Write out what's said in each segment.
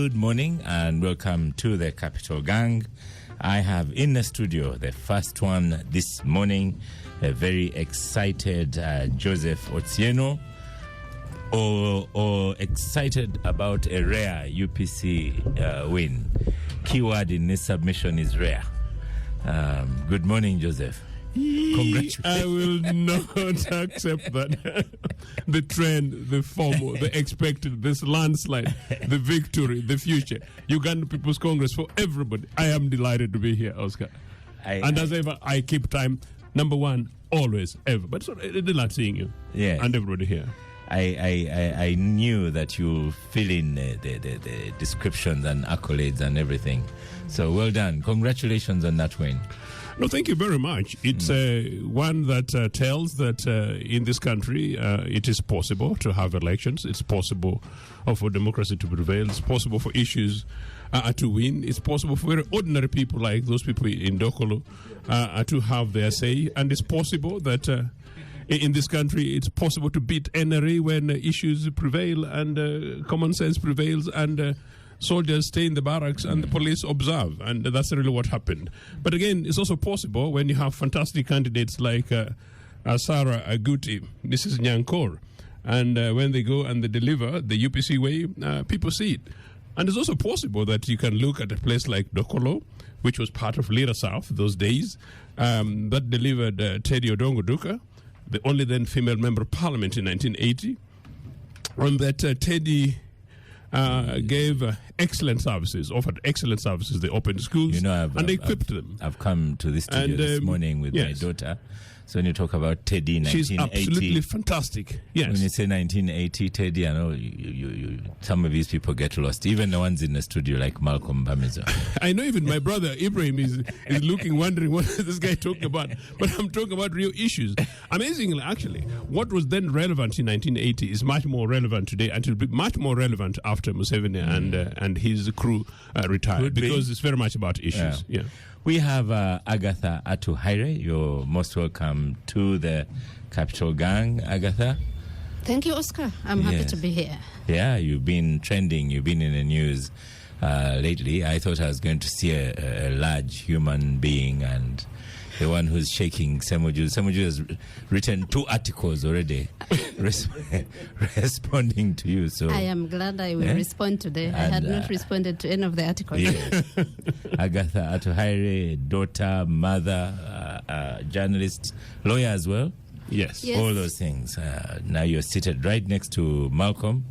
Good morning and welcome to the Capital Gang. I have in the studio the first one this morning, a very excited Joseph Otieno, or excited about a rare UPC win. Keyword in this submission is rare. Good morning, Joseph. Congratulations. I will not accept that. The trend, the formal, the expected, this landslide, the victory, the future. Uganda People's Congress for everybody. I am delighted to be here, Oscar. As ever, I keep time. Number one, always, ever. But so, I delight seeing you. Yeah. And everybody here. I knew that you'll fill in the descriptions and accolades and everything. So well done. Congratulations on that win. No, thank you very much. It's one that tells that in this country it is possible to have elections. It's possible for democracy to prevail. It's possible for issues to win. It's possible for very ordinary people like those people in Dokolo to have their say. And it's possible that in this country it's possible to beat NRA when issues prevail and common sense prevails and soldiers stay in the barracks and the police observe, and that's really what happened. But again, it's also possible when you have fantastic candidates like Sarah Aguti, Mrs. Nyankor, and when they go and they deliver the UPC way, people see it. And it's also possible that you can look at a place like Dokolo, which was part of Lira South those days, that delivered Teddy Odongo Duka, the only then female member of parliament in 1980, and that Teddy gave excellent services, offered excellent services. They opened schools and they equipped them. I've come to this studio this morning with my daughter. So when you talk about Teddy, 1980, she's absolutely fantastic. Yes. When you say 1980, Teddy, I know you some of these people get lost. Even the ones in the studio like Malcolm Pamizo. I know even my brother Ibrahim is looking, wondering what is this guy talking about. But I'm talking about real issues. Amazingly, actually, what was then relevant in 1980 is much more relevant today, and it will be much more relevant after Museveni and his crew retired, because it's very much about issues. Yeah. We have Agatha Atuhaire. You're most welcome to the Capital Gang, Agatha. Thank you, Oscar. I'm happy to be here. Yeah, you've been trending. You've been in the news lately. I thought I was going to see a large human being, and the one who's shaking Semoju. Semoju has written 2 articles already responding to you. So I am glad I will respond today. I had not responded to any of the articles. Yes. Agatha Atuhaire, daughter, mother, journalist, lawyer as well. Yes. All those things. Now you're seated right next to Malcolm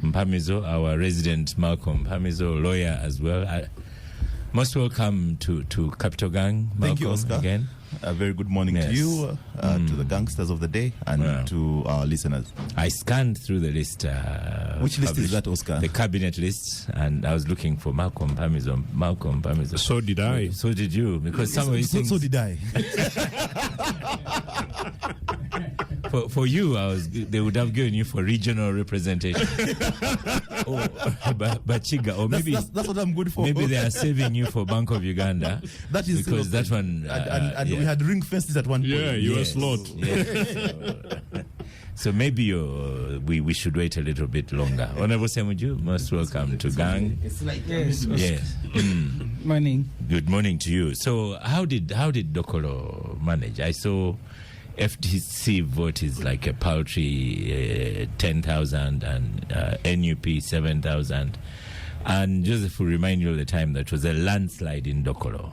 Mpamizo, our resident Malcolm Mpamizo, lawyer as well. Most welcome to Capital Gang, Malcolm. Thank you, Oscar. Again. A very good morning to you, to the gangsters of the day, and to our listeners. I scanned through the list. Which list is that, Oscar? The cabinet list, and I was looking for Malcolm Pamizo. So did I. So did you, because some of these things... So did I. For you, they would have given you for regional representation. Bachiga, or maybe that's what I'm good for. Maybe they are saving you for Bank of Uganda. That is because that one. And we had ring fences at one point. Yeah, you were slot. Yes. So maybe we should wait a little bit longer. Honorable Semuju, most welcome to Gang. Yes. Morning. Good morning to you. So how did Dokolo manage? I saw FDC vote is like a paltry 10,000 and NUP 7,000. And Joseph will remind you of the time that was a landslide in Dokolo.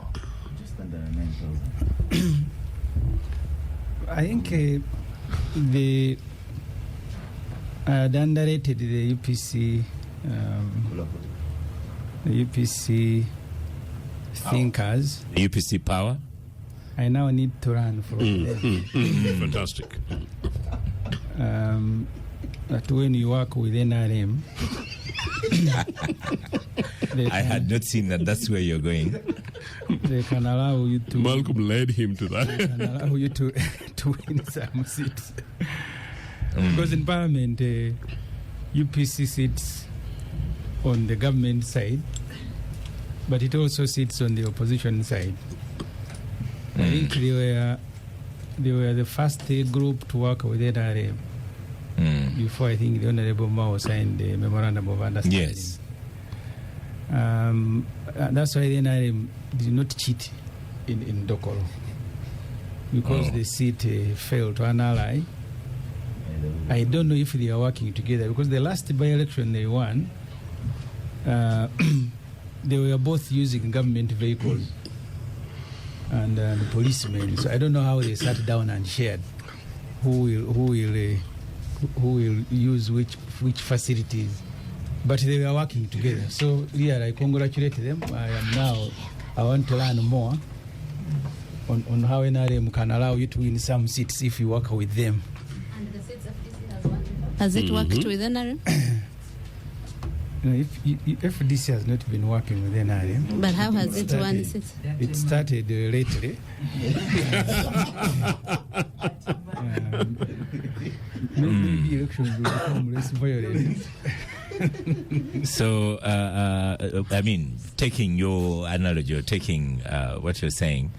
Just under 9,000. I think they underrated the UPC thinkers. The UPC power? I now need to run for Fantastic. That when you work with NRM, I had not seen that. That's where you're going. They can allow you to. Malcolm led him to that. They can allow you to win some seats. Because in Parliament, UPC sits on the government side, but it also sits on the opposition side. I think they were the first group to work with NRM before I think the Honorable Mao signed the Memorandum of Understanding. Yes. And that's why the NRM did not cheat in Dokolo, because the seat fell to an ally. I don't know if they are working together, because the last by-election they won, they were both using government vehicles and the policemen. So I don't know how they sat down and shared who will use which facilities, but they were working together. So here I congratulate them. I want to learn more on how NRM can allow you to win some seats if you work with them. And the seats FDC has won. Has it worked with NRM? No, if FDC has not been working with NRM. But how has it won seats? It started lately. Maybe elections will become less violent. So, I mean, taking your analogy or taking what you're saying,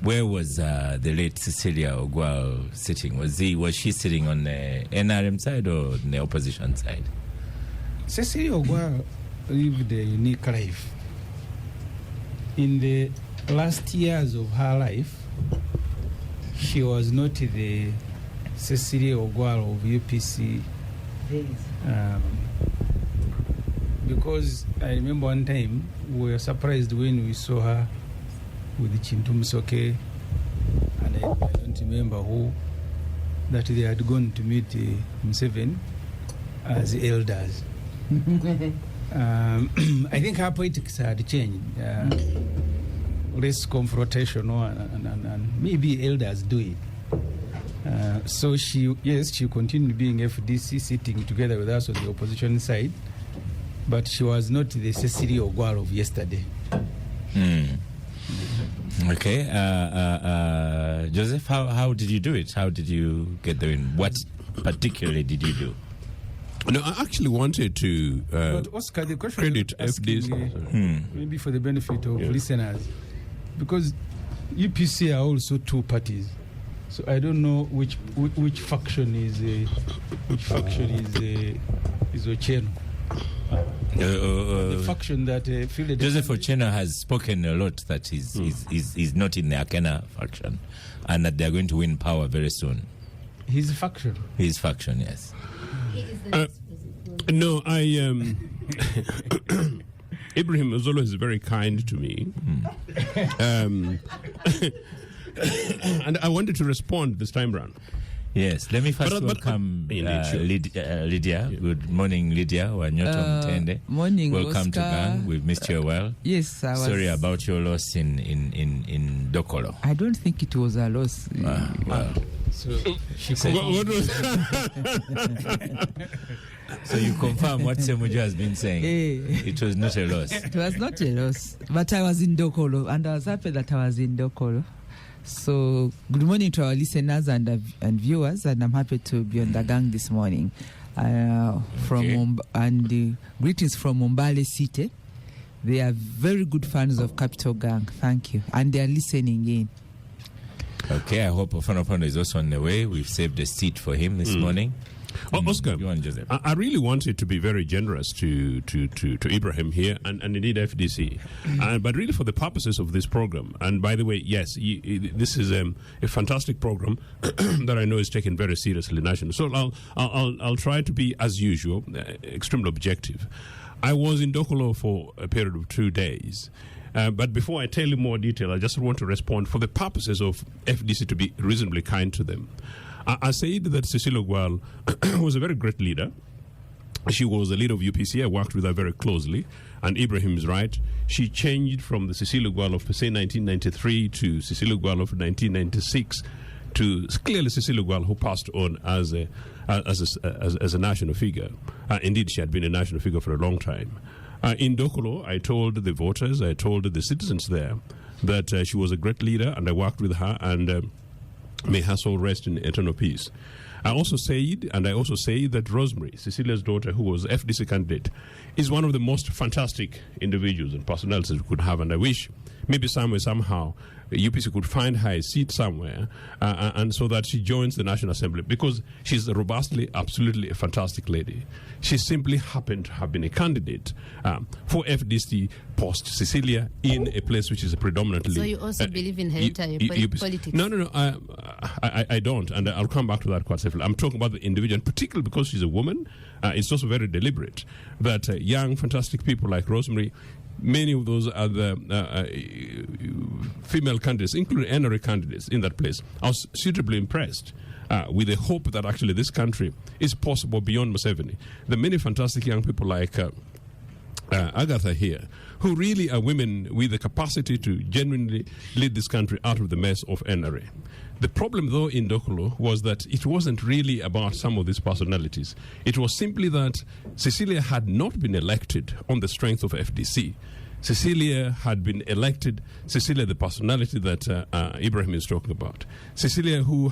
where was the late Cecilia Ogwal sitting? Was she sitting on the NRM side or on the opposition side? Cecilia Ogwal lived a unique life. In the last years of her life, she was not the Cecilia Ogwal of UPC. Because I remember one time we were surprised when we saw her with Chintum Soke, and I don't remember who, that they had gone to meet Museveni as elders. I think her politics had changed, less confrontational, and maybe elders do it. So she continued being FDC, sitting together with us on the opposition side, but she was not the Cecilia Ogwal of yesterday. Okay, Joseph, how did you do it? How did you get the win? What particularly did you do? No, I actually wanted to but Oscar, the question credit FDC. Maybe for the benefit of listeners, because UPC are also two parties, so I don't know which faction is Ochieno. The faction that Joseph Ochieno has spoken a lot that he's not in the Akena faction, and that they're going to win power very soon. His faction. His faction, yes. No, Ibrahim was always very kind to me. And I wanted to respond this time round. Yes, let me first welcome Lydia. Good morning, Lydia. Morning, welcome Oscar. to Gang. We've missed you well. Yes, I was. Sorry about your loss in Dokolo. I don't think it was a loss. Well. So What was So you confirm what Semuju has been saying? It was not a loss. It was not a loss, but I was in Dokolo, and I was happy that I was in Dokolo. So, good morning to our listeners and viewers, and I'm happy to be on the gang this morning. Greetings from Mombale City. They are very good fans of Capital Gang. Thank you, and they are listening in. Okay, I hope Ofanopono is also on the way. We've saved a seat for him this morning. Oscar, Go on, Joseph. I really wanted to be very generous to Ibrahim here and indeed FDC, but really for the purposes of this program. And by the way, yes, this is a fantastic program that I know is taken very seriously nationally. So I'll try to be, as usual, extremely objective. I was in Dokolo for a period of 2 days. But before I tell you more detail, I just want to respond for the purposes of FDC to be reasonably kind to them. I said that Cecilia Ogwal was a very great leader. She was the leader of UPC. I worked with her very closely. And Ibrahim is right. She changed from the Cecilia Ogwal of, say, 1993 to Cecilia Ogwal of 1996 to clearly Cecilia Ogwal, who passed on as a national figure. Indeed, she had been a national figure for a long time. In Dokolo, I told the voters, I told the citizens there that she was a great leader, and I worked with her, and may her soul rest in eternal peace. I also say that Rosemary, Cecilia's daughter, who was FDC candidate, is one of the most fantastic individuals and personalities we could have, and I wish maybe somehow UPC could find her a seat somewhere, and so that she joins the National Assembly, because she's robustly, absolutely a fantastic lady. She simply happened to have been a candidate for FDC post Cecilia in a place which is predominantly. So you also believe in hereditary politics? No. I don't, and I'll come back to that quite safely. I'm talking about the individual, in particular because she's a woman. It's also very deliberate that young, fantastic people like Rosemary, many of those other female candidates, including NRA candidates in that place, I was suitably impressed with the hope that actually this country is possible beyond Museveni. There are many fantastic young people like Agatha here, who really are women with the capacity to genuinely lead this country out of the mess of NRA. The problem, though, in Dokolo was that it wasn't really about some of these personalities. It was simply that Cecilia had not been elected on the strength of FDC. Cecilia had been elected, Cecilia, the personality that Ibrahim is talking about. Cecilia, who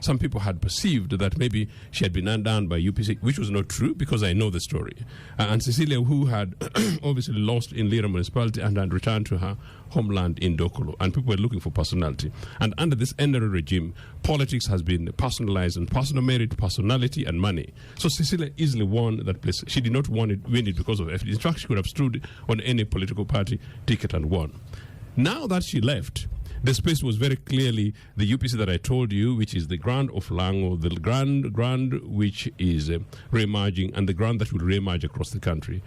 some people had perceived that maybe she had been undone by UPC, which was not true because I know the story. And Cecilia, who had obviously lost in Lira municipality and had returned to her homeland in Dokolo, and people were looking for personality. And under this NRA regime, politics has been personalized and personal merit, personality, and money. So Cecilia easily won that place. She did not win it because of FD. In fact, she could have stood on any political party ticket and won. Now that she left, the space was very clearly the UPC that I told you, which is the Grand of Lango, the Grand which is re-emerging, and the Grand that will re-emerge across the country.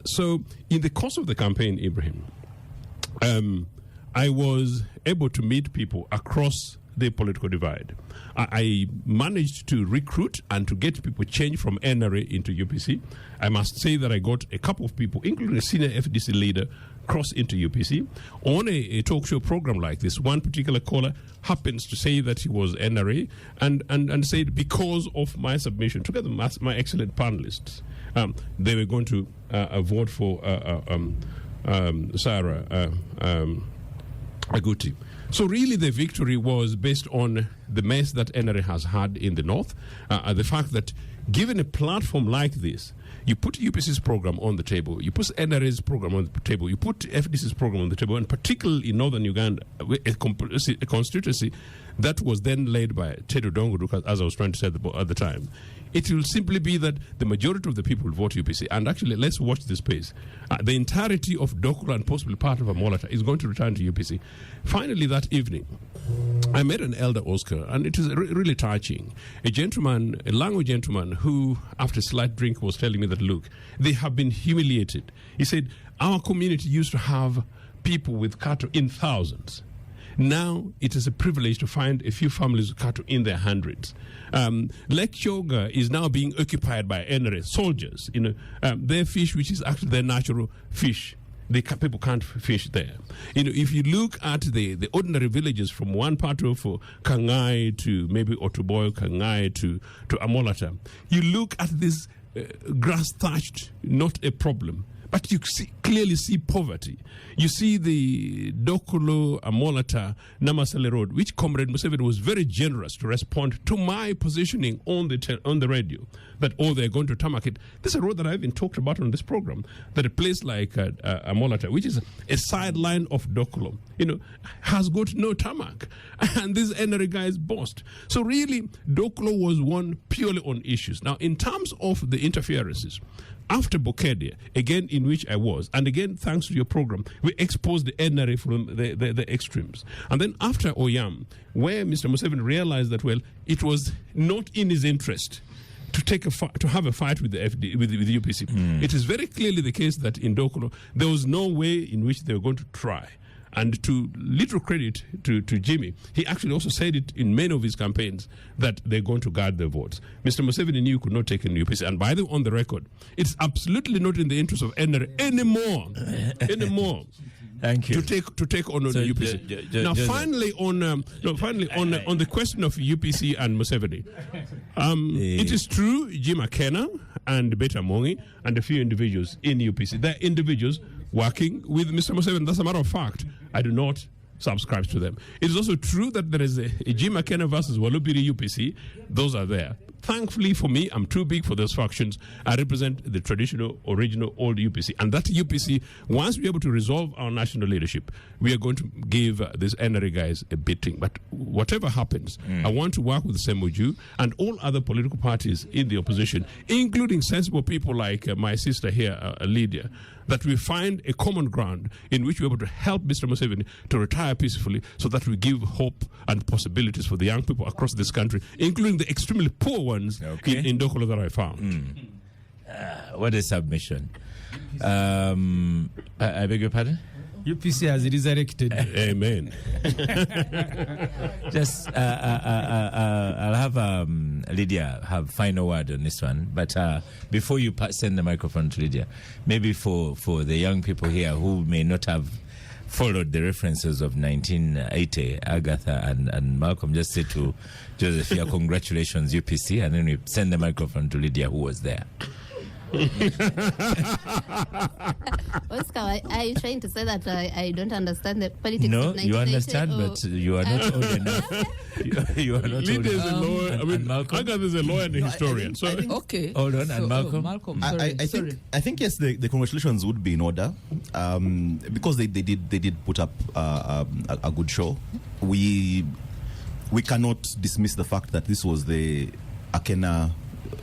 So in the course of the campaign, Ibrahim, I was able to meet people across the political divide. I managed to recruit and to get people change from NRA into UPC. I must say that I got a couple of people, including a senior FDC leader, cross into UPC. On a talk show program like this, one particular caller happens to say that he was NRA and said because of my submission, together with my excellent panelists, they were going to vote for Sarah Aguti. So really the victory was based on the mess that NRA has had in the north, the fact that given a platform like this, you put UPC's program on the table, you put NRA's program on the table, you put FDC's program on the table, and particularly in northern Uganda, a constituency that was then led by Tedo Dongo, as I was trying to say at the time. It will simply be that the majority of the people will vote UPC. And actually, let's watch this space. The entirety of Dokolo and possibly part of Amolata is going to return to UPC. Finally, that evening, I met an elder Oscar, and it is really touching. A Lango gentleman who, after a slight drink, was telling me that, look, they have been humiliated. He said, our community used to have people with cattle in thousands. Now it is a privilege to find a few families with cattle in their hundreds. Lake Choga is now being occupied by NRA soldiers. Their fish, which is actually their natural fish, people can't fish there. If you look at the ordinary villages from one part of Kangai to maybe Otuboyo, Kangai to Amolata, you look at this grass thatched, not a problem. But you clearly see poverty. You see the Dokolo, Amolata, Namasale Road, which Comrade Museveni was very generous to respond to my positioning on the radio, that, they're going to tarmac it. This is a road that I've even talked about on this program, that a place like Amolata, which is a sideline of Dokolo, has got no tarmac. And these NRA guys boast. So really, Dokolo was won purely on issues. Now, in terms of the interferences, after Bokedia, again in which I was, and again thanks to your program, we exposed the NRA from the extremes. And then after Oyam, where Mr. Museveni realized that, well, it was not in his interest to have a fight with the UPC. It is very clearly the case that in Dokolo, there was no way in which they were going to try. And to little credit to Jimmy, he actually also said it in many of his campaigns that they're going to guard their votes. Mr. Museveni knew he could not take in UPC. And by the way, on the record, it's absolutely not in the interest of NRA anymore. Thank you. To take on the UPC. Now, finally on the question of UPC and Museveni, it is true, Jim Akena and Beta Mongi and a few individuals in UPC, they're individuals working with Mr. Museveni. That's a matter of fact. I do not subscribes to them. It is also true that there is a G. McKenna versus Walubiri UPC. Those are there. Thankfully for me, I'm too big for those factions. I represent the traditional, original, old UPC. And that UPC, once we're able to resolve our national leadership, we are going to give these NRA guys a beating. But whatever happens, I want to work with the SEMOJU and all other political parties in the opposition, including sensible people like my sister here, Lydia, that we find a common ground in which we're able to help Mr. Museveni to retire peacefully so that we give hope and possibilities for the young people across this country, including the extremely poor ones in Dokolo that I found. What a submission. I beg your pardon? UPC has resurrected. Amen. Just, I'll have Lydia have final word on this one. But before you send the microphone to Lydia, maybe for the young people here who may not have followed the references of 1980, Agatha and Malcolm, just say to Joseph here, congratulations, UPC, and then we send the microphone to Lydia, who was there. Oscar, are you trying to say that I don't understand the politics no, of 1980? You understand, but you are not old enough. You are not old Lydia is a enough. lawyer. I mean, Agatha is a lawyer and a historian. I think, Okay. Hold on, and Malcolm? Malcolm, I think yes, the congratulations would be in order because they did put up a good show. We cannot dismiss the fact that this was the Akena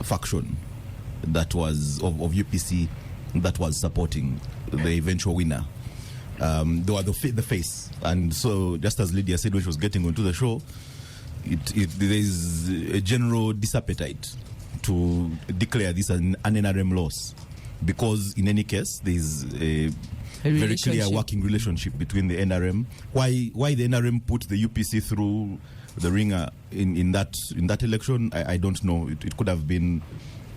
faction that was of UPC that was supporting the eventual winner. They were the face, and so just as Lydia said when she was getting onto the show, there is a general disappetite to declare this an NRM loss, because in any case there is a very clear working relationship between the NRM. Why the NRM put the UPC through the ringer in that election, I don't know. It could have been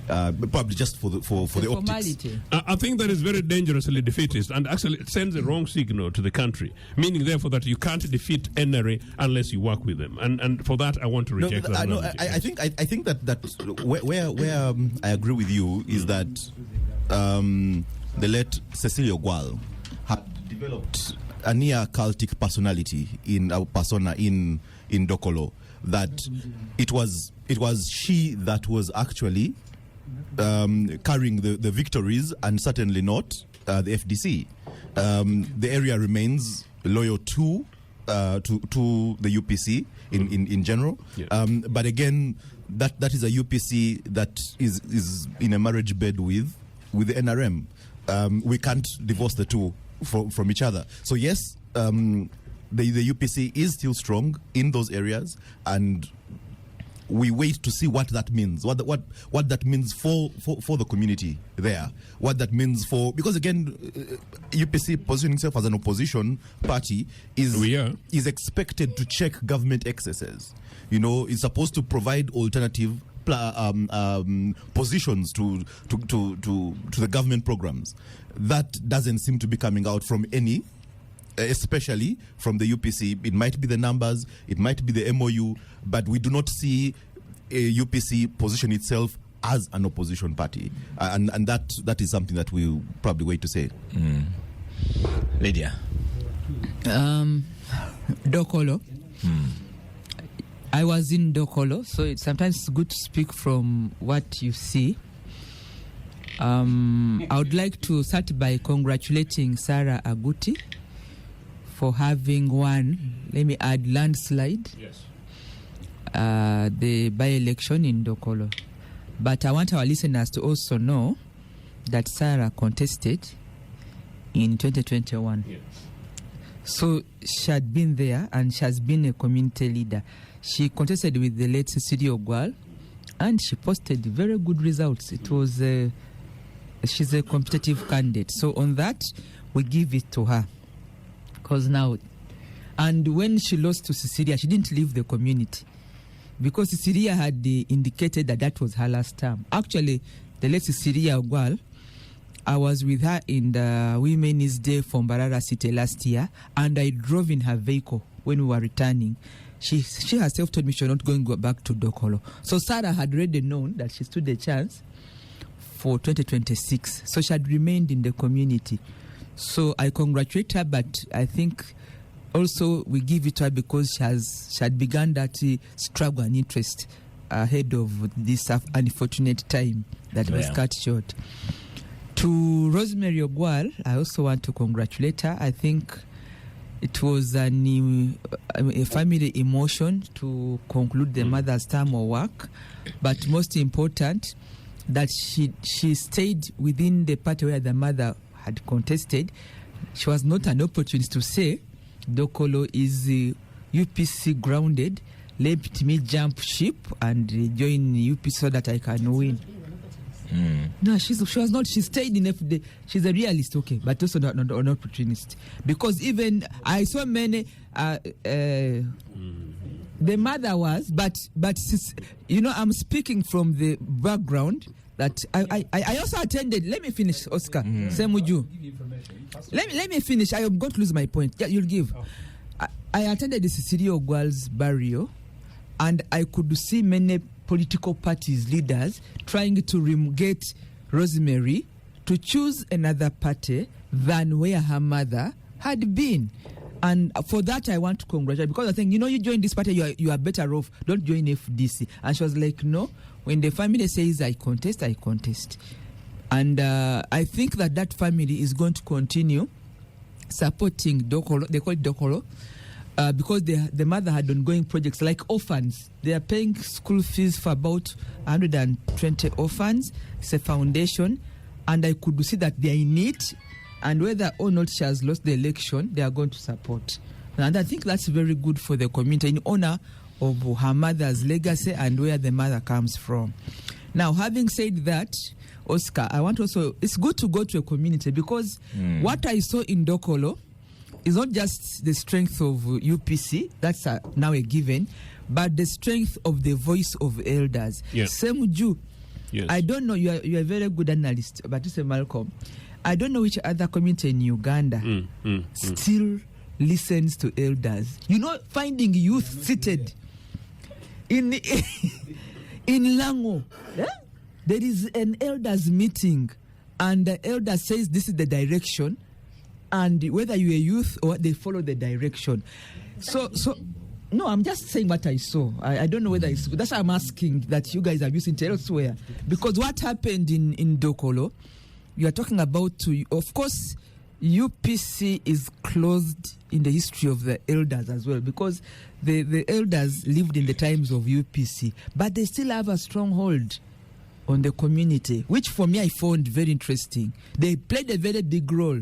probably just for the optics. I think that is very dangerously defeatist, and actually it sends a wrong signal to the country, meaning therefore that you can't defeat NRA unless you work with them, and for that I want to reject that. I think that where I agree with you is that the late Cecilia Ogwal had developed a near cultic personality in Dokolo, that it was she that was actually carrying the victories, and certainly not the FDC. The area remains loyal to the UPC in general, but again, that is a UPC that is in a marriage bed with the NRM. We can't divorce the two from each other. So yes, the UPC is still strong in those areas, and we wait to see what that means. What that means for the community there. What that means because again, UPC positioning itself as an opposition party is expected to check government excesses. It's supposed to provide alternative positions to the government programs. That doesn't seem to be coming out from any, especially from the UPC. It might be the numbers, it might be the MOU, but we do not see a UPC position itself as an opposition party, and that is something that we'll probably wait to say. Lydia. Dokolo. I was in Dokolo, so it's sometimes good to speak from what you see. I would like to start by congratulating Sarah Aguti for having won, let me add, landslide, the by-election in Dokolo. But I want our listeners to also know that Sarah contested in 2021. Yes. So she had been there, and she has been a community leader. She contested with the late Cecilia Ogwal, and she posted very good results. It was she's a competitive candidate. So on that, we give it to her. Because now, and when she lost to Cecilia, she didn't leave the community, because Cecilia had indicated that was her last term. Actually, the late Cecilia Ogwal, I was with her in the Women's Day from Barara City last year, and I drove in her vehicle when we were returning. She herself told me she was not going to go back to Dokolo. So Sarah had already known that she stood a chance for 2026. So she had remained in the community. So I congratulate her, but I think also we give it to her because she had begun that struggle and interest ahead of this unfortunate time that was cut short. To Rosemary Ogwal, I also want to congratulate her. I think it was a family emotion to conclude the mother's term of work, but most important, that she stayed within the party where the mother had contested. She was not an opportunist to say, Dokolo is UPC grounded, let me jump ship and join UPC so that I can win. No, she was not. She stayed in FD. She's a realist, okay, but also not an opportunist. Because even I saw many. The mother was, but I'm speaking from the background that I also attended. Let me finish, Oscar. Same with you. Let me finish. I am going to lose my point. Yeah, you'll give. I attended the Cecilia Ogwal's burial, and I could see many political parties leaders trying to get Rosemary to choose another party than where her mother had been. And for that, I want to congratulate, because I think, you join this party, you are better off. Don't join FDC. And she was like, no, when the family says I contest, I contest. And I think that family is going to continue supporting Dokolo. They call it Dokolo. Because the mother had ongoing projects like orphans. They are paying school fees for about 120 orphans. It's a foundation. And I could see that they are in need. And whether or not she has lost the election, they are going to support. And I think that's very good for the community in honor of her mother's legacy and where the mother comes from. Now, having said that, Oscar, I want also, it's good to go to a community, because what I saw in Dokolo is not just the strength of UPC, that's now a given, but the strength of the voice of elders. Yes. Same with you. Yes. I don't know, you are a very good analyst, but you say Malcolm. I don't know which other community in Uganda still listens to elders. Finding youth seated in Lango, there is an elders meeting, and the elder says this is the direction, and whether you're a youth or they follow the direction. So no, I'm just saying what I saw. I don't know whether it's good. That's why I'm asking that you guys are using it elsewhere, because what happened in Dokolo, you are talking about, of course, UPC is closed in the history of the elders as well, because the elders lived in the times of UPC, but they still have a stronghold on the community, which for me I found very interesting. They played a very big role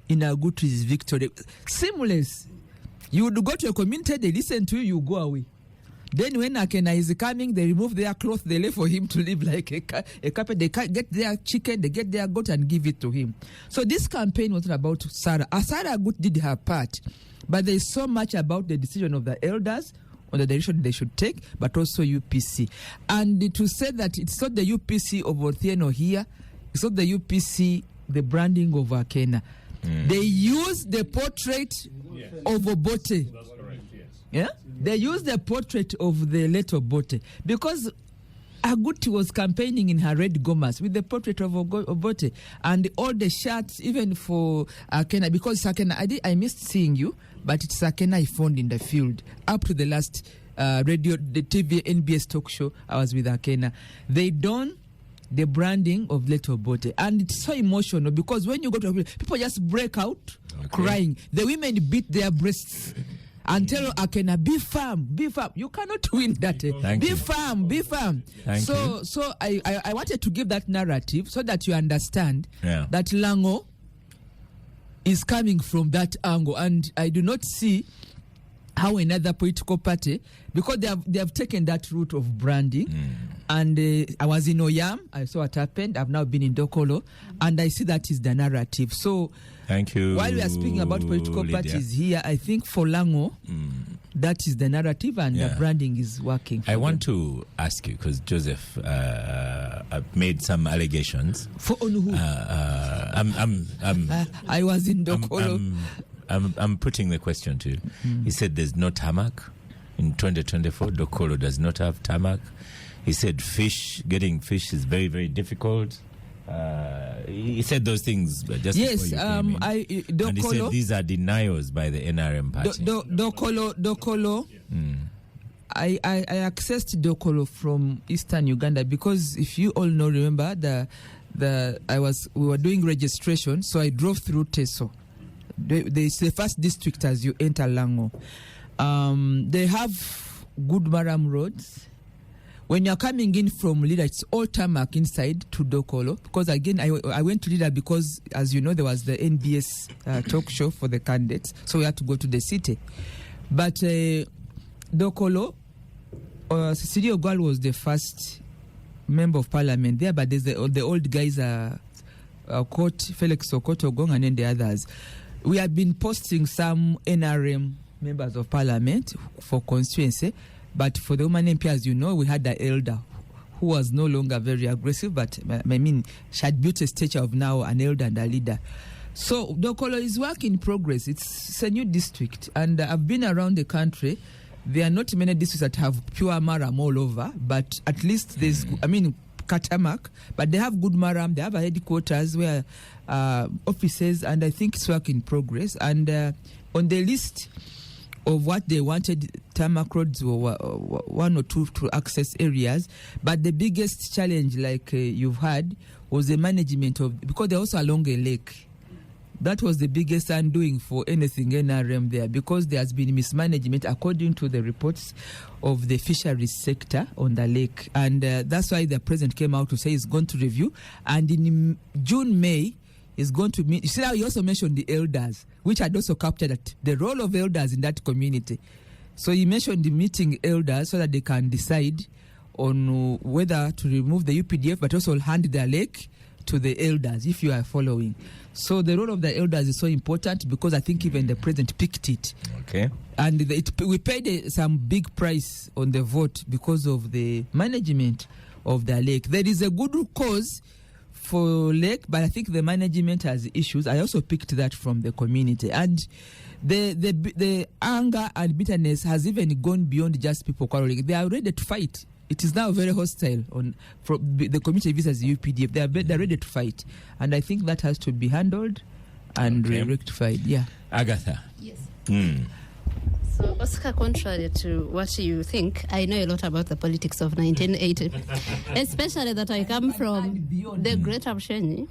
in Agutri's victory. Seamless. You would go to a community, they listen to you, you go away. Then when Akena is coming, they remove their cloth, they lay for him to live like a carpet. They get their chicken, they get their goat and give it to him. So this campaign was not about Sarah. Sarah Agut did her part, but there is so much about the decision of the elders on the direction they should take, but also UPC. And to say that it's not the UPC of Othieno here, it's not the UPC, the branding of Akena. They use the portrait of Obote. That's correct, yes. Yeah? They use the portrait of the late Obote, because Aguti was campaigning in her red gomas with the portrait of Obote, and all the shirts, even for Akena, because Akena, I missed seeing you, but it's Akena I found in the field. Up to the last radio, the TV, NBS talk show, I was with Akena. They done the branding of Little Bote, and it's so emotional, because when you go to people just break out crying. The women beat their breasts and tell Akena, be firm. You cannot win that. Be firm. So I wanted to give that narrative so that you understand that Lango is coming from that angle, and I do not see how another political party, because they have taken that route of branding. And I was in Oyam, I saw what happened. I've now been in Dokolo, and I see that is the narrative. So thank you. While we are speaking about political parties here, I think for Lango, that is the narrative, and the branding is working. I want to ask you, because Joseph made some allegations. For who? I was in Dokolo. I'm putting the question to you. He said there's no tarmac in 2024. Dokolo does not have tarmac. He said getting fish is very, very difficult. He said those things just Yes, before you came in. And he said Dokolo. these are denials by the NRM party. Dokolo. I accessed Dokolo from Eastern Uganda because if you all know, remember we were doing registration, so I drove through Teso. It's the first district as you enter Lango. They have good Maram roads. When you're coming in from Lida, it's all tarmac inside to Dokolo. Because again, I went to Lida because, as you know, there was the NBS talk show for the candidates, so we had to go to the city. But Dokolo, Cecilia Ogwal was the first member of parliament there, but there's the old guys are Felix Okotogong and then the others. We have been posting some NRM members of parliament for constituency, but for the woman MP, as you know, we had the elder who was no longer very aggressive, but I mean, she had built a stature of now an elder and a leader. So Dokolo is work in progress. It's a new district, and I've been around the country. There are not many districts that have pure Maram all over, but at least there's, Katamak, but they have good Maram. They have a headquarters where offices, and I think it's work in progress. And on the list of what they wanted, tarmac roads were one or two to access areas, but the biggest challenge, like you've had, was the management of, because they're also along a lake. That was the biggest undoing for anything NRM there, because there has been mismanagement according to the reports of the fisheries sector on the lake. And that's why the president came out to say he's going to review. And in June, May, he's going to meet. You see, now he also mentioned the elders, which had also captured that, the role of elders in that community. So he mentioned the meeting elders so that they can decide on whether to remove the UPDF, but also hand their lake to the elders, if you are following. So the role of the elders is so important, because I think even the president picked it. Okay. And we paid some big price on the vote because of the management of the lake. There is a good cause for lake, but I think the management has issues. I also picked that from the community. And the anger and bitterness has even gone beyond just people quarreling. They are ready to fight. It is now very hostile from the community versus the UPDF. They're ready to fight, and I think that has to be handled and rectified. Yeah, Agatha. Yes. Mm. So, Oscar, contrary to what you think, I know a lot about the politics of 1980, especially that I come from the Great Abshenyi,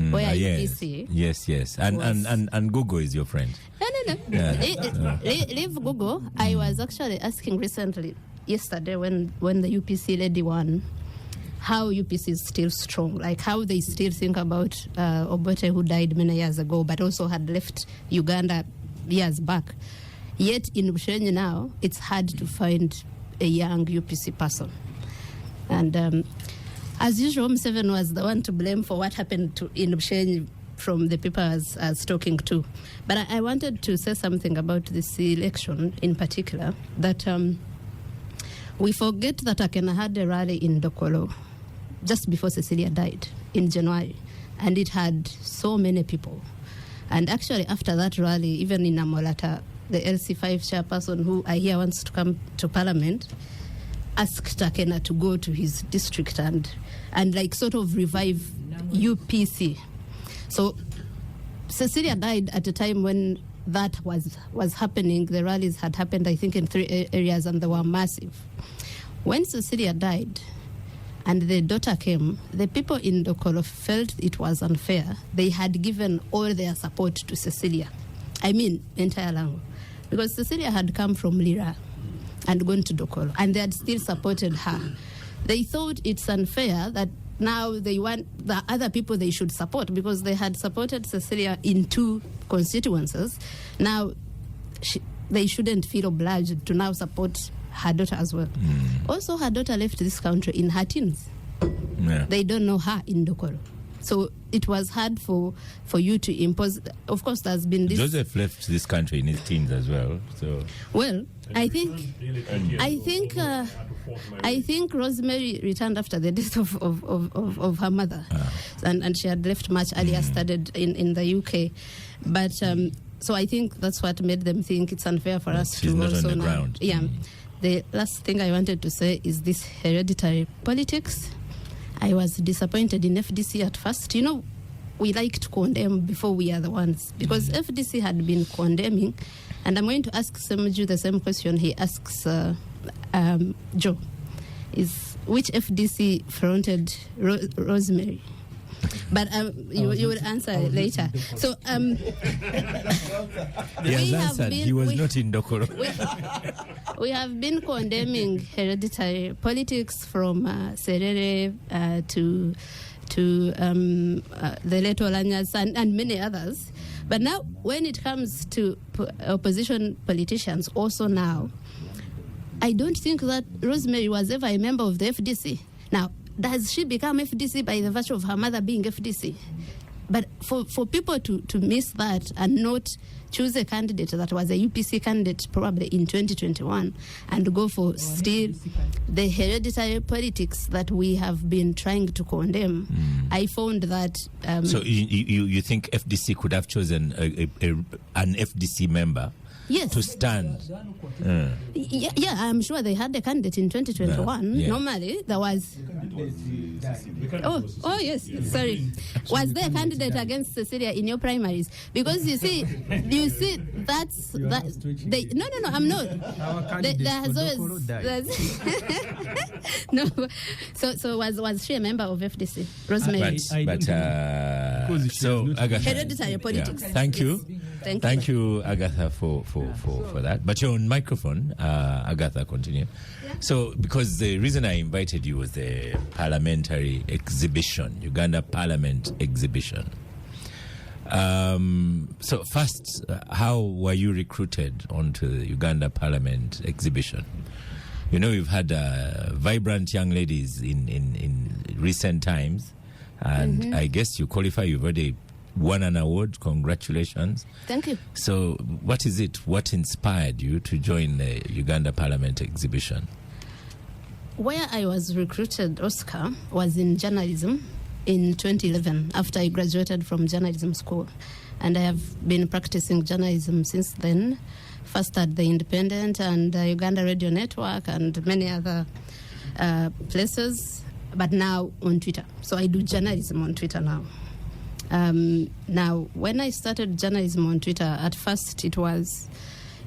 where UPC. Yes. And Google is your friend. No. Yeah. Leave Google. I was actually asking recently, yesterday, when the UPC lady won, how UPC is still strong, like how they still think about Obote, who died many years ago, but also had left Uganda years back. Yet in Bushenyi now, it's hard to find a young UPC person. And as usual, Museveni was the one to blame for what happened in Bushenyi from the people I was talking to. But I wanted to say something about this election in particular, that we forget that Akena had a rally in Dokolo just before Cecilia died in January, and it had so many people. And actually, after that rally, even in Amolata, the LC5 chairperson, who I hear wants to come to Parliament, asked Akena to go to his district and like sort of revive UPC. So Cecilia died at a time when that was happening. The rallies had happened, I think, in 3 areas, and they were massive. When Cecilia died and the daughter came, the people in Dokolo felt it was unfair. They had given all their support to Cecilia. I mean, entire Lango. Because Cecilia had come from Lira and gone to Dokolo, and they had still supported her. They thought it's unfair that now they want the other people they should support, because they had supported Cecilia in 2 constituencies. Now they shouldn't feel obliged to now support her daughter as well. Also, her daughter left this country in her teens. Yeah. They don't know her in Dokolo. So it was hard for you to impose. Of course, there's been this. Joseph left this country in his teens as well. So well, I think Rosemary returned after the death of her mother, and she had left much earlier, studied in the UK, but so I think that's what made them think it's unfair for us she's to not also on the now. ground. Yeah. The last thing I wanted to say is this hereditary politics. I was disappointed in FDC at first. You know, we like to condemn before we are the ones, because FDC had been condemning, and I'm going to ask Semju the same question he asks Joe, is which FDC fronted Rosemary? But you will answer later. So He has answered. He was not in Dokolo. We have been condemning hereditary politics from Serere to the late Olanyas and many others. But now, when it comes to opposition politicians, also now, I don't think that Rosemary was ever a member of the FDC. Now, does she become FDC by the virtue of her mother being FDC? But for people to miss that and not choose a candidate that was a UPC candidate probably in 2021 and go for still the hereditary politics that we have been trying to condemn, I found that... so you think FDC could have chosen an FDC member? Yes. To stand. Yeah, I'm sure they had a candidate in 2021. Yeah. Normally, there was... Oh, yes, sorry. Was there a candidate against Cecilia in your primaries? Because you see, that's... No, I'm not. There has always... No. So was she a member of FDC? Rosemary? So, Agatha. Hereditary politics. Yeah. Thank you. Thank you, Agatha, for that. But you're on microphone, Agatha, continue. Yeah. So, because the reason I invited you was the parliamentary exhibition, Uganda Parliament exhibition. So, first, how were you recruited onto the Uganda Parliament exhibition? You know, we've had vibrant young ladies in recent times, and I guess you qualify. You've already won an award. Congratulations. Thank you. So what is it? What inspired you to join the Uganda Parliament exhibition? Where I was recruited, Oscar, was in journalism in 2011 after I graduated from journalism school. And I have been practicing journalism since then, first at the Independent and Uganda Radio Network and many other places, but now on Twitter. So I do journalism on Twitter now. Now, when I started journalism on Twitter, at first it was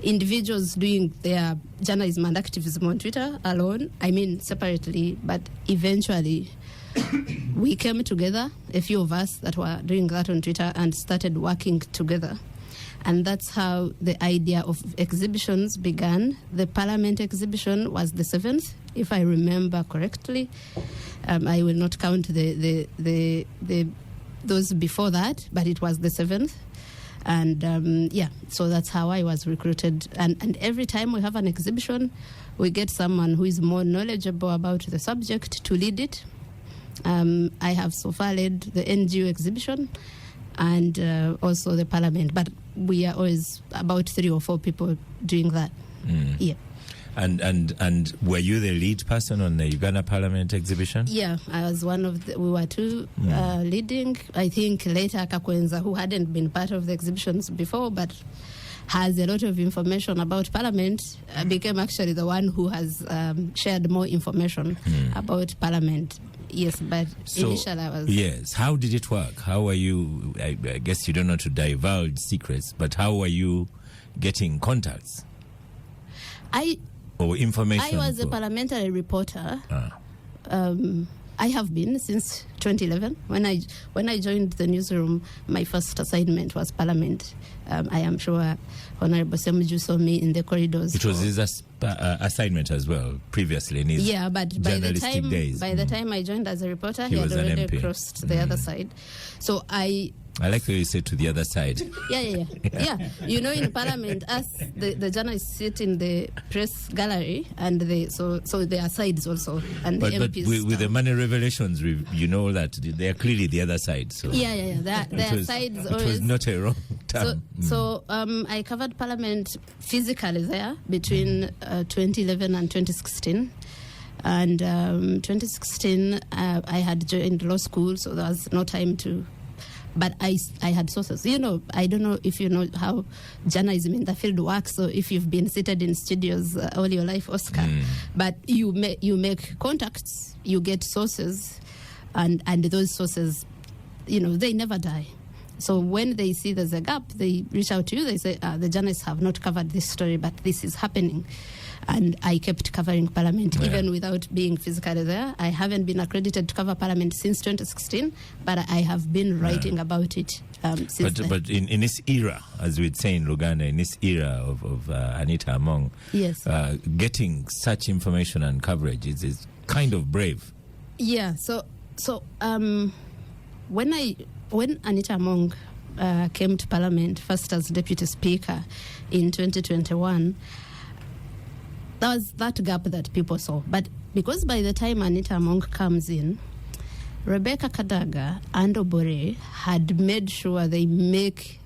individuals doing their journalism and activism on Twitter alone, I mean separately, but eventually we came together, a few of us that were doing that on Twitter, and started working together. And that's how the idea of exhibitions began. The Parliament exhibition was the 7th, if I remember correctly. I will not count those before that, but it was the 7th. And so that's how I was recruited. And every time we have an exhibition, we get someone who is more knowledgeable about the subject to lead it. I have so far led the NGO exhibition and also the Parliament, but we are always about 3 or 4 people doing that. Yeah. And were you the lead person on the Uganda Parliament exhibition? Yeah, I was one of we were 2 leading. I think later Kakwenza, who hadn't been part of the exhibitions before but has a lot of information about Parliament, became actually the one who has shared more information about Parliament. Yes, but initially I was... Yes, how did it work? How were you... I guess you don't know to divulge secrets, but how were you getting contacts? Or information? I was a parliamentary reporter. I have been since 2011. When I joined the newsroom, my first assignment was Parliament. I am sure Honorable Semju saw me in the corridors. It was his assignment as well, previously in his journalistic days. By the time I joined as a reporter, he had already crossed the other side. So I like the way you say to the other side. Yeah. You know, in Parliament, us, the journalists sit in the press gallery, and so there are sides also. And but the MPs with the money revelations, you know that they are clearly the other side. So yeah. There are sides always. It was not a wrong term. So I covered Parliament physically there between 2011 and 2016. And 2016, I had joined law school, so there was no time to... But I had sources. You know, I don't know if you know how journalism in the field works, or if you've been seated in studios all your life, Oscar. But you make contacts, you get sources, and those sources, they never die. So when they see there's a gap, they reach out to you. They say, the journalists have not covered this story, but this is happening. And I kept covering Parliament, even without being physically there. I haven't been accredited to cover Parliament since 2016, but I have been writing about it since then. But in this era, as we'd say in Luganda, in this era of Anita Among, yes, getting such information and coverage is kind of brave. Yeah. So when Anita Among came to Parliament first as Deputy Speaker in 2021, there was that gap that people saw. But because by the time Anita Among comes in, Rebecca Kadaga and Obore had made sure they make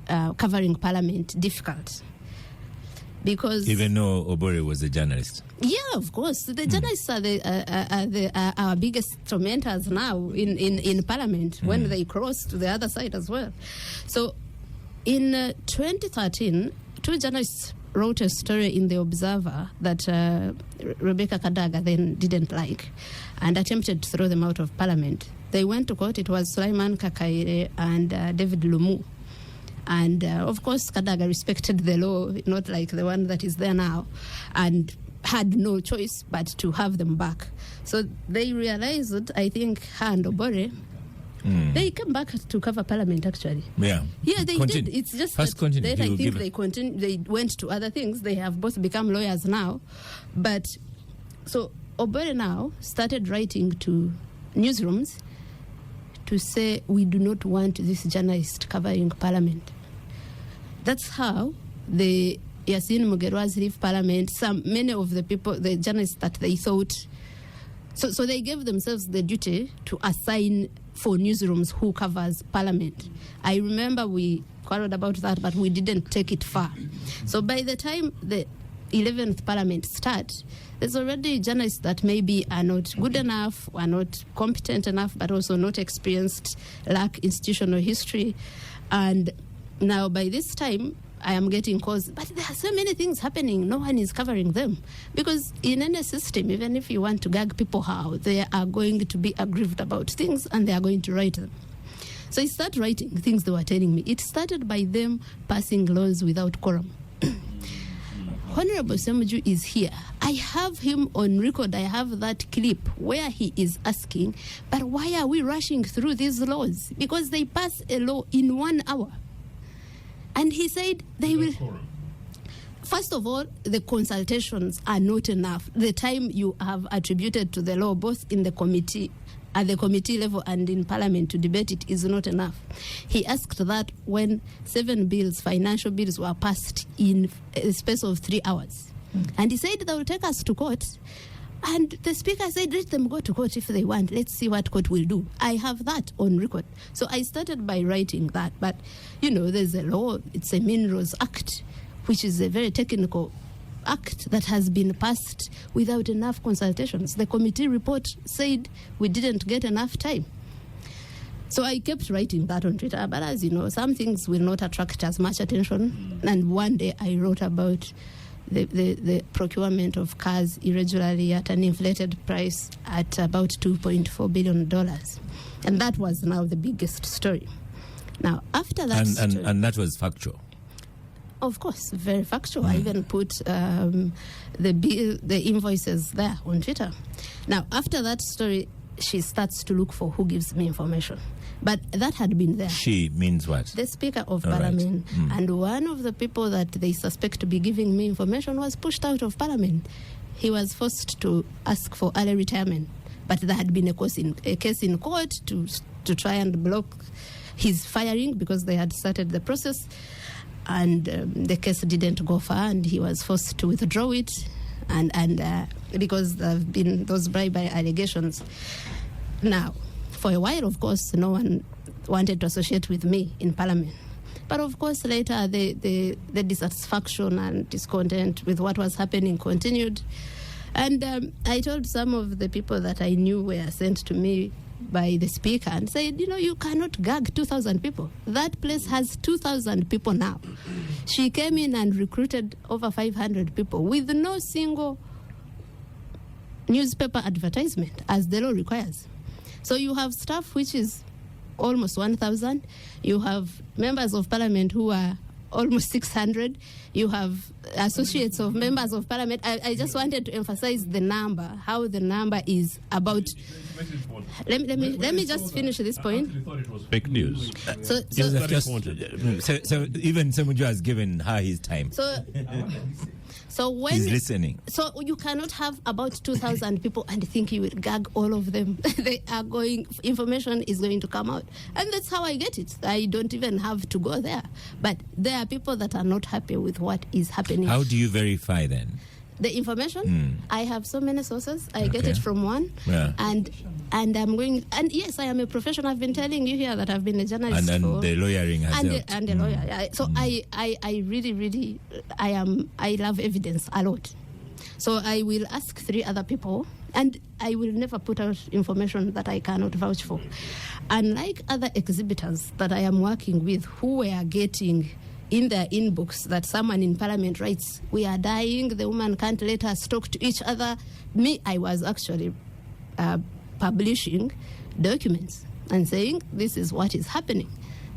covering Parliament difficult. Because even though Obore was a journalist. Yeah, of course. The journalists are our biggest tormentors now in Parliament when they cross to the other side as well. So in 2013, two journalists wrote a story in The Observer that Rebecca Kadaga then didn't like and attempted to throw them out of Parliament. They went to court. It was Sulaiman Kakaire and David Lumu. And, of course, Kadaga respected the law, not like the one that is there now, and had no choice but to have them back. So they realized, I think, her and Obore, they came back to cover Parliament, actually. Yeah. Yeah, they did. It's just First that then I think they went to other things. They have both become lawyers now. But, so Obore now started writing to newsrooms to say, we do not want this journalist covering Parliament. That's how the Yasin Mugerwa's leave Parliament, many of the people, the journalists that they thought, so they gave themselves the duty to assign for newsrooms who covers Parliament. I remember we quarreled about that, but we didn't take it far. So by the time the 11th Parliament starts, there's already journalists that maybe are not good enough, are not competent enough, but also not experienced, lack institutional history. And now by this time, I am getting calls, but there are so many things happening, no one is covering them. Because in any system, even if you want to gag people how, they are going to be aggrieved about things and they are going to write them. So I started writing things they were telling me. It started by them passing laws without quorum. Honorable Semuju is here. I have him on record. I have that clip where he is asking, but why are we rushing through these laws? Because they pass a law in 1 hour. And he said they will... First of all, the consultations are not enough. The time you have attributed to the law, both in the committee, at the committee level and in Parliament to debate it, is not enough. He asked that when 7 bills, financial bills, were passed in a space of 3 hours. And he said they will take us to court. And the speaker said, let them go to court if they want. Let's see what court will do. I have that on record. So I started by writing that. But, there's a law. It's a Minerals Act, which is a very technical act that has been passed without enough consultations. The committee report said we didn't get enough time. So I kept writing that on Twitter. But as you know, some things will not attract as much attention. And one day I wrote about the procurement of cars irregularly at an inflated price at about $2.4 billion. And that was now the biggest story. Now, after that story... And that was factual? Of course, very factual. I even put the invoices there on Twitter. Now, after that story, she starts to look for who gives me information. But that had been there. She means what? The Speaker of Parliament. Right. And one of the people that they suspect to be giving me information was pushed out of Parliament. He was forced to ask for early retirement. But there had been a case in court to try and block his firing because they had started the process. And the case didn't go far, and he was forced to withdraw it. And because there have been those bribery allegations. Now, for a while, of course, no one wanted to associate with me in Parliament. But of course, later, the dissatisfaction and discontent with what was happening continued. And I told some of the people that I knew were sent to me by the Speaker and said, you cannot gag 2,000 people. That place has 2,000 people now. She came in and recruited over 500 people with no single newspaper advertisement, as the law requires. So you have staff which is almost 1,000. You have members of parliament who are almost 600. You have associates of members of parliament. I just wanted to emphasize the number, how the number is about. Let me just finish this point. I thought it was fake news. So Even Semuju has given her his time. So when He's listening. So you cannot have about 2,000 people and think you will gag all of them. They are going. Information is going to come out, and that's how I get it. I don't even have to go there. But there are people that are not happy with what is happening. How do you verify then? The information, I have so many sources. I get it from one, Yeah. and I'm going. And yes, I am a professional. I've been telling you here that I've been a journalist And for, the lawyering has helped. and a lawyer. Yeah. So I really I love evidence a lot. So I will ask 3 other people, and I will never put out information that I cannot vouch for. Unlike other exhibitors that I am working with, who were getting in their inbox that someone in parliament writes, "We are dying, the woman can't let us talk to each other." Me, I was actually publishing documents and saying, this is what is happening,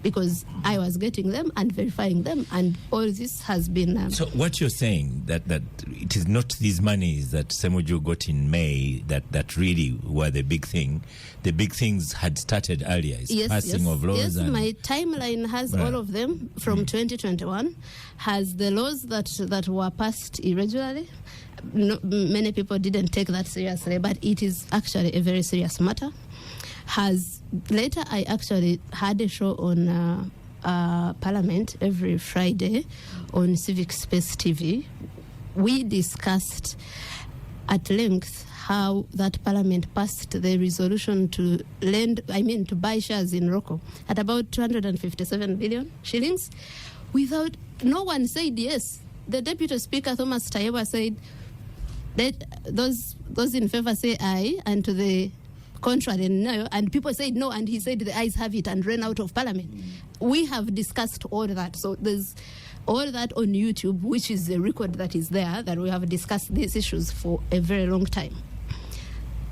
because I was getting them and verifying them, and all this has been... So what you're saying, that it is not these monies that Semuju got in May that really were the big thing. The big things had started earlier. It's passing of laws. Yes, and my timeline has all of them from 2021, has the laws that were passed irregularly. Many people didn't take that seriously, but it is actually a very serious matter. Later, I actually had a show on Parliament every Friday on Civic Space TV. We discussed at length how that Parliament passed the resolution to buy shares in Rocco at about 257 billion shillings. No one said yes. The Deputy Speaker, Thomas Tayewa, said that those in favor say aye, and to the contrary no, and people said no, and he said the ayes have it and ran out of parliament. We have discussed all that, so there's all that on YouTube, which is the record that is there, that we have discussed these issues for a very long time.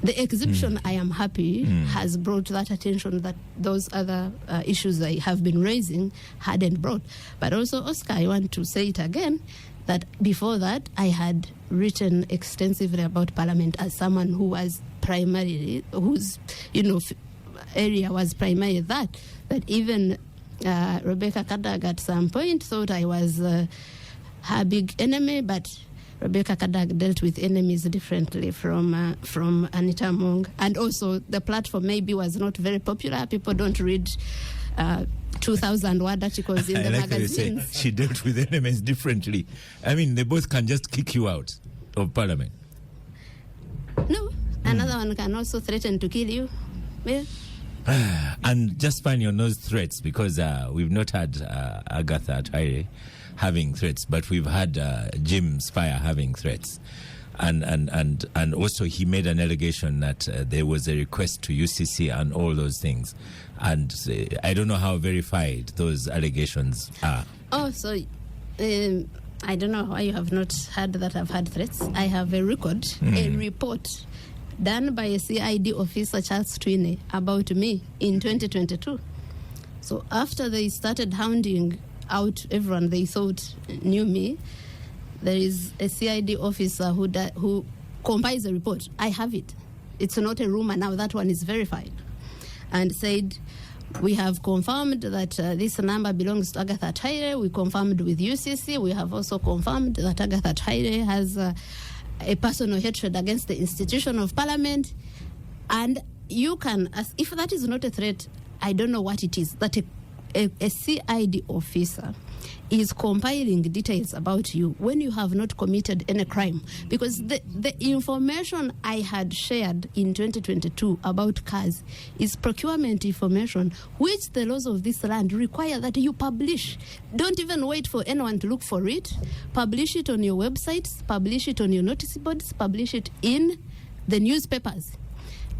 The exhibition, I am happy, has brought that attention that those other issues I have been raising hadn't brought. But also, Oscar, I want to say it again, that before that, I had written extensively about Parliament as someone who was primarily, whose area was primarily that even Rebecca Kadag at some point thought I was her big enemy, but Rebecca Kadag dealt with enemies differently from Anita Mung. And also, the platform maybe was not very popular. People don't read 2,000-word articles in the magazines. She dealt with enemies differently. I mean, they both can just kick you out of Parliament. No, another one can also threaten to kill you. Yeah. And just find your nose threats, because we've not had Agatha Taire having threats, but we've had Jim Spire having threats. And also he made an allegation that there was a request to UCC and all those things. And I don't know how verified those allegations are. Oh, so I don't know why you have not heard that I've had threats. I have a record, a report done by a CID officer, Charles Twine, about me in 2022. So after they started hounding out everyone they thought knew me, there is a CID officer who compiles a report. I have it. It's not a rumor now. That one is verified. And said, we have confirmed that this number belongs to Agatha Taire. We confirmed with UCC. We have also confirmed that Agatha Taire has a personal hatred against the institution of Parliament. And you can, if that is not a threat, I don't know what it is. That a CID officer is compiling details about you when you have not committed any crime. Because the information I had shared in 2022 about cars is procurement information, which the laws of this land require that you publish. Don't even wait for anyone to look for it. Publish it on your websites, publish it on your notice boards, publish it in the newspapers.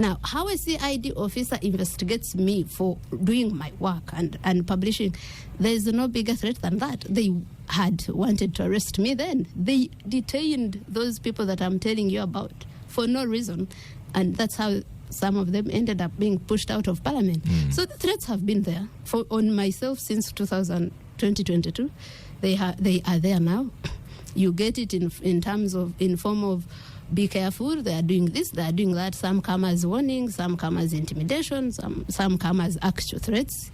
Now, how a CID officer investigates me for doing my work and publishing, there is no bigger threat than that. They had wanted to arrest me then. They detained those people that I'm telling you about for no reason. And that's how some of them ended up being pushed out of parliament. So the threats have been there on myself since 2022. They are there now. You get it in form of be careful, they are doing this, they are doing that. Some come as warning, some come as intimidation, some come as actual threats.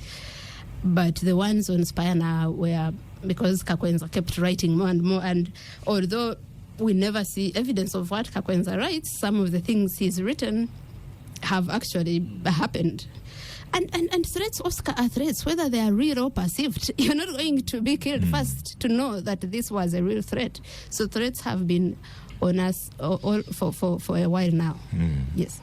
But the ones on Spire now were because Kakwenza kept writing more and more, and although we never see evidence of what Kakwenza writes, some of the things he's written have actually happened. And threats, Oscar, are threats, whether they are real or perceived. You're not going to be killed first to know that this was a real threat. So threats have been on us all for a while now. Yes.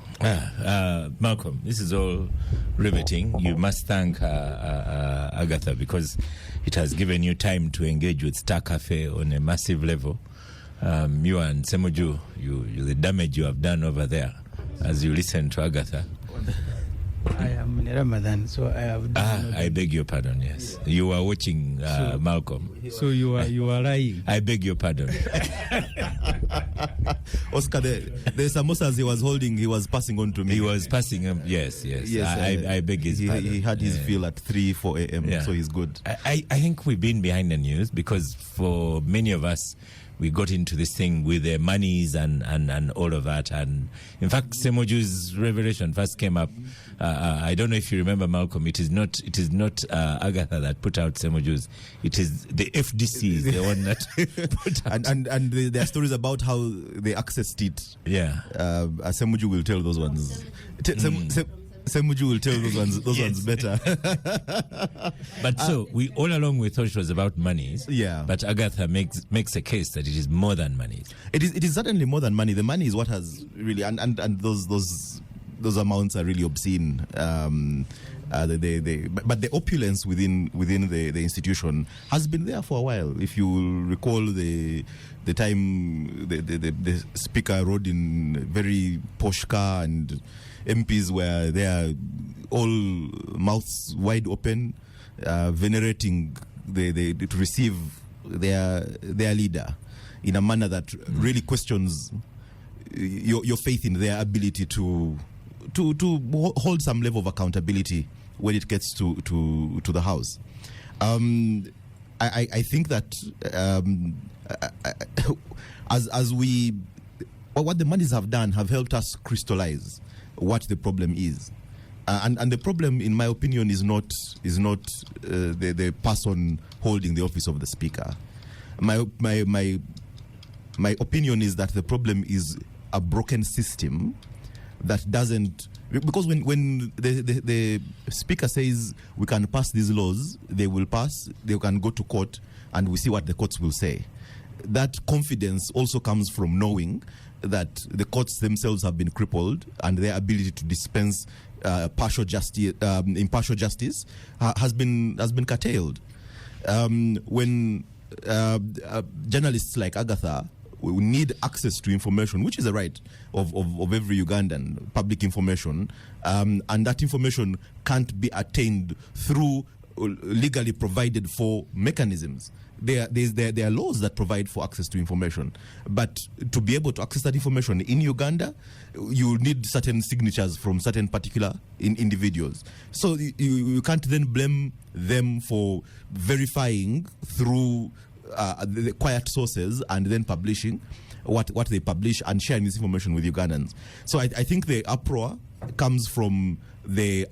Malcolm, this is all riveting. You must thank Agatha, because it has given you time to engage with Star Cafe on a massive level. You and Semoju, the damage you have done over there as you listen to Agatha. I am in Ramadan, so I have done. I beg your pardon, yes. You were watching Malcolm. So you are lying. I beg your pardon. Oscar, the samosas he was holding, he was passing on to me. He was passing them, yes. I beg his pardon. He had his fill at 4 a.m., so he's good. I think we've been behind the news because for many of us, we got into this thing with the monies and all of that. And in fact, Semoju's revelation first came up. I don't know if you remember, Malcolm. It is not Agatha that put out Semoju's. It is the FDC, the one that put out. And there are stories about how they accessed it. Yeah. Semoju will tell those ones. Semoju will tell those ones better. But so we all along we thought it was about monies. Yeah. But Agatha makes a case that it is more than monies. It is certainly more than money. The money is what has really and those amounts are really obscene. But the opulence within the institution has been there for a while. If you will recall the time the speaker rode in very posh car and MPs were there, all mouths wide open, venerating to receive their leader in a manner that really questions your faith in their ability to hold some level of accountability when it gets to the House. I think that what the monies have done have helped us crystallize what the problem is, and the problem, in my opinion, is not the person holding the office of the speaker. My opinion is that the problem is a broken system that doesn't, because when the speaker says we can pass these laws, they will pass. They can go to court, and we see what the courts will say. That confidence also comes from knowing that the courts themselves have been crippled and their ability to dispense impartial justice has been curtailed. When journalists like Agatha need access to information, which is a right of every Ugandan, public information, and that information can't be attained through legally provided for mechanisms. There are laws that provide for access to information, but to be able to access that information in Uganda, you need certain signatures from certain particular individuals. So you can't then blame them for verifying through the quiet sources and then publishing what they publish and sharing this information with Ugandans. So I think the uproar comes from the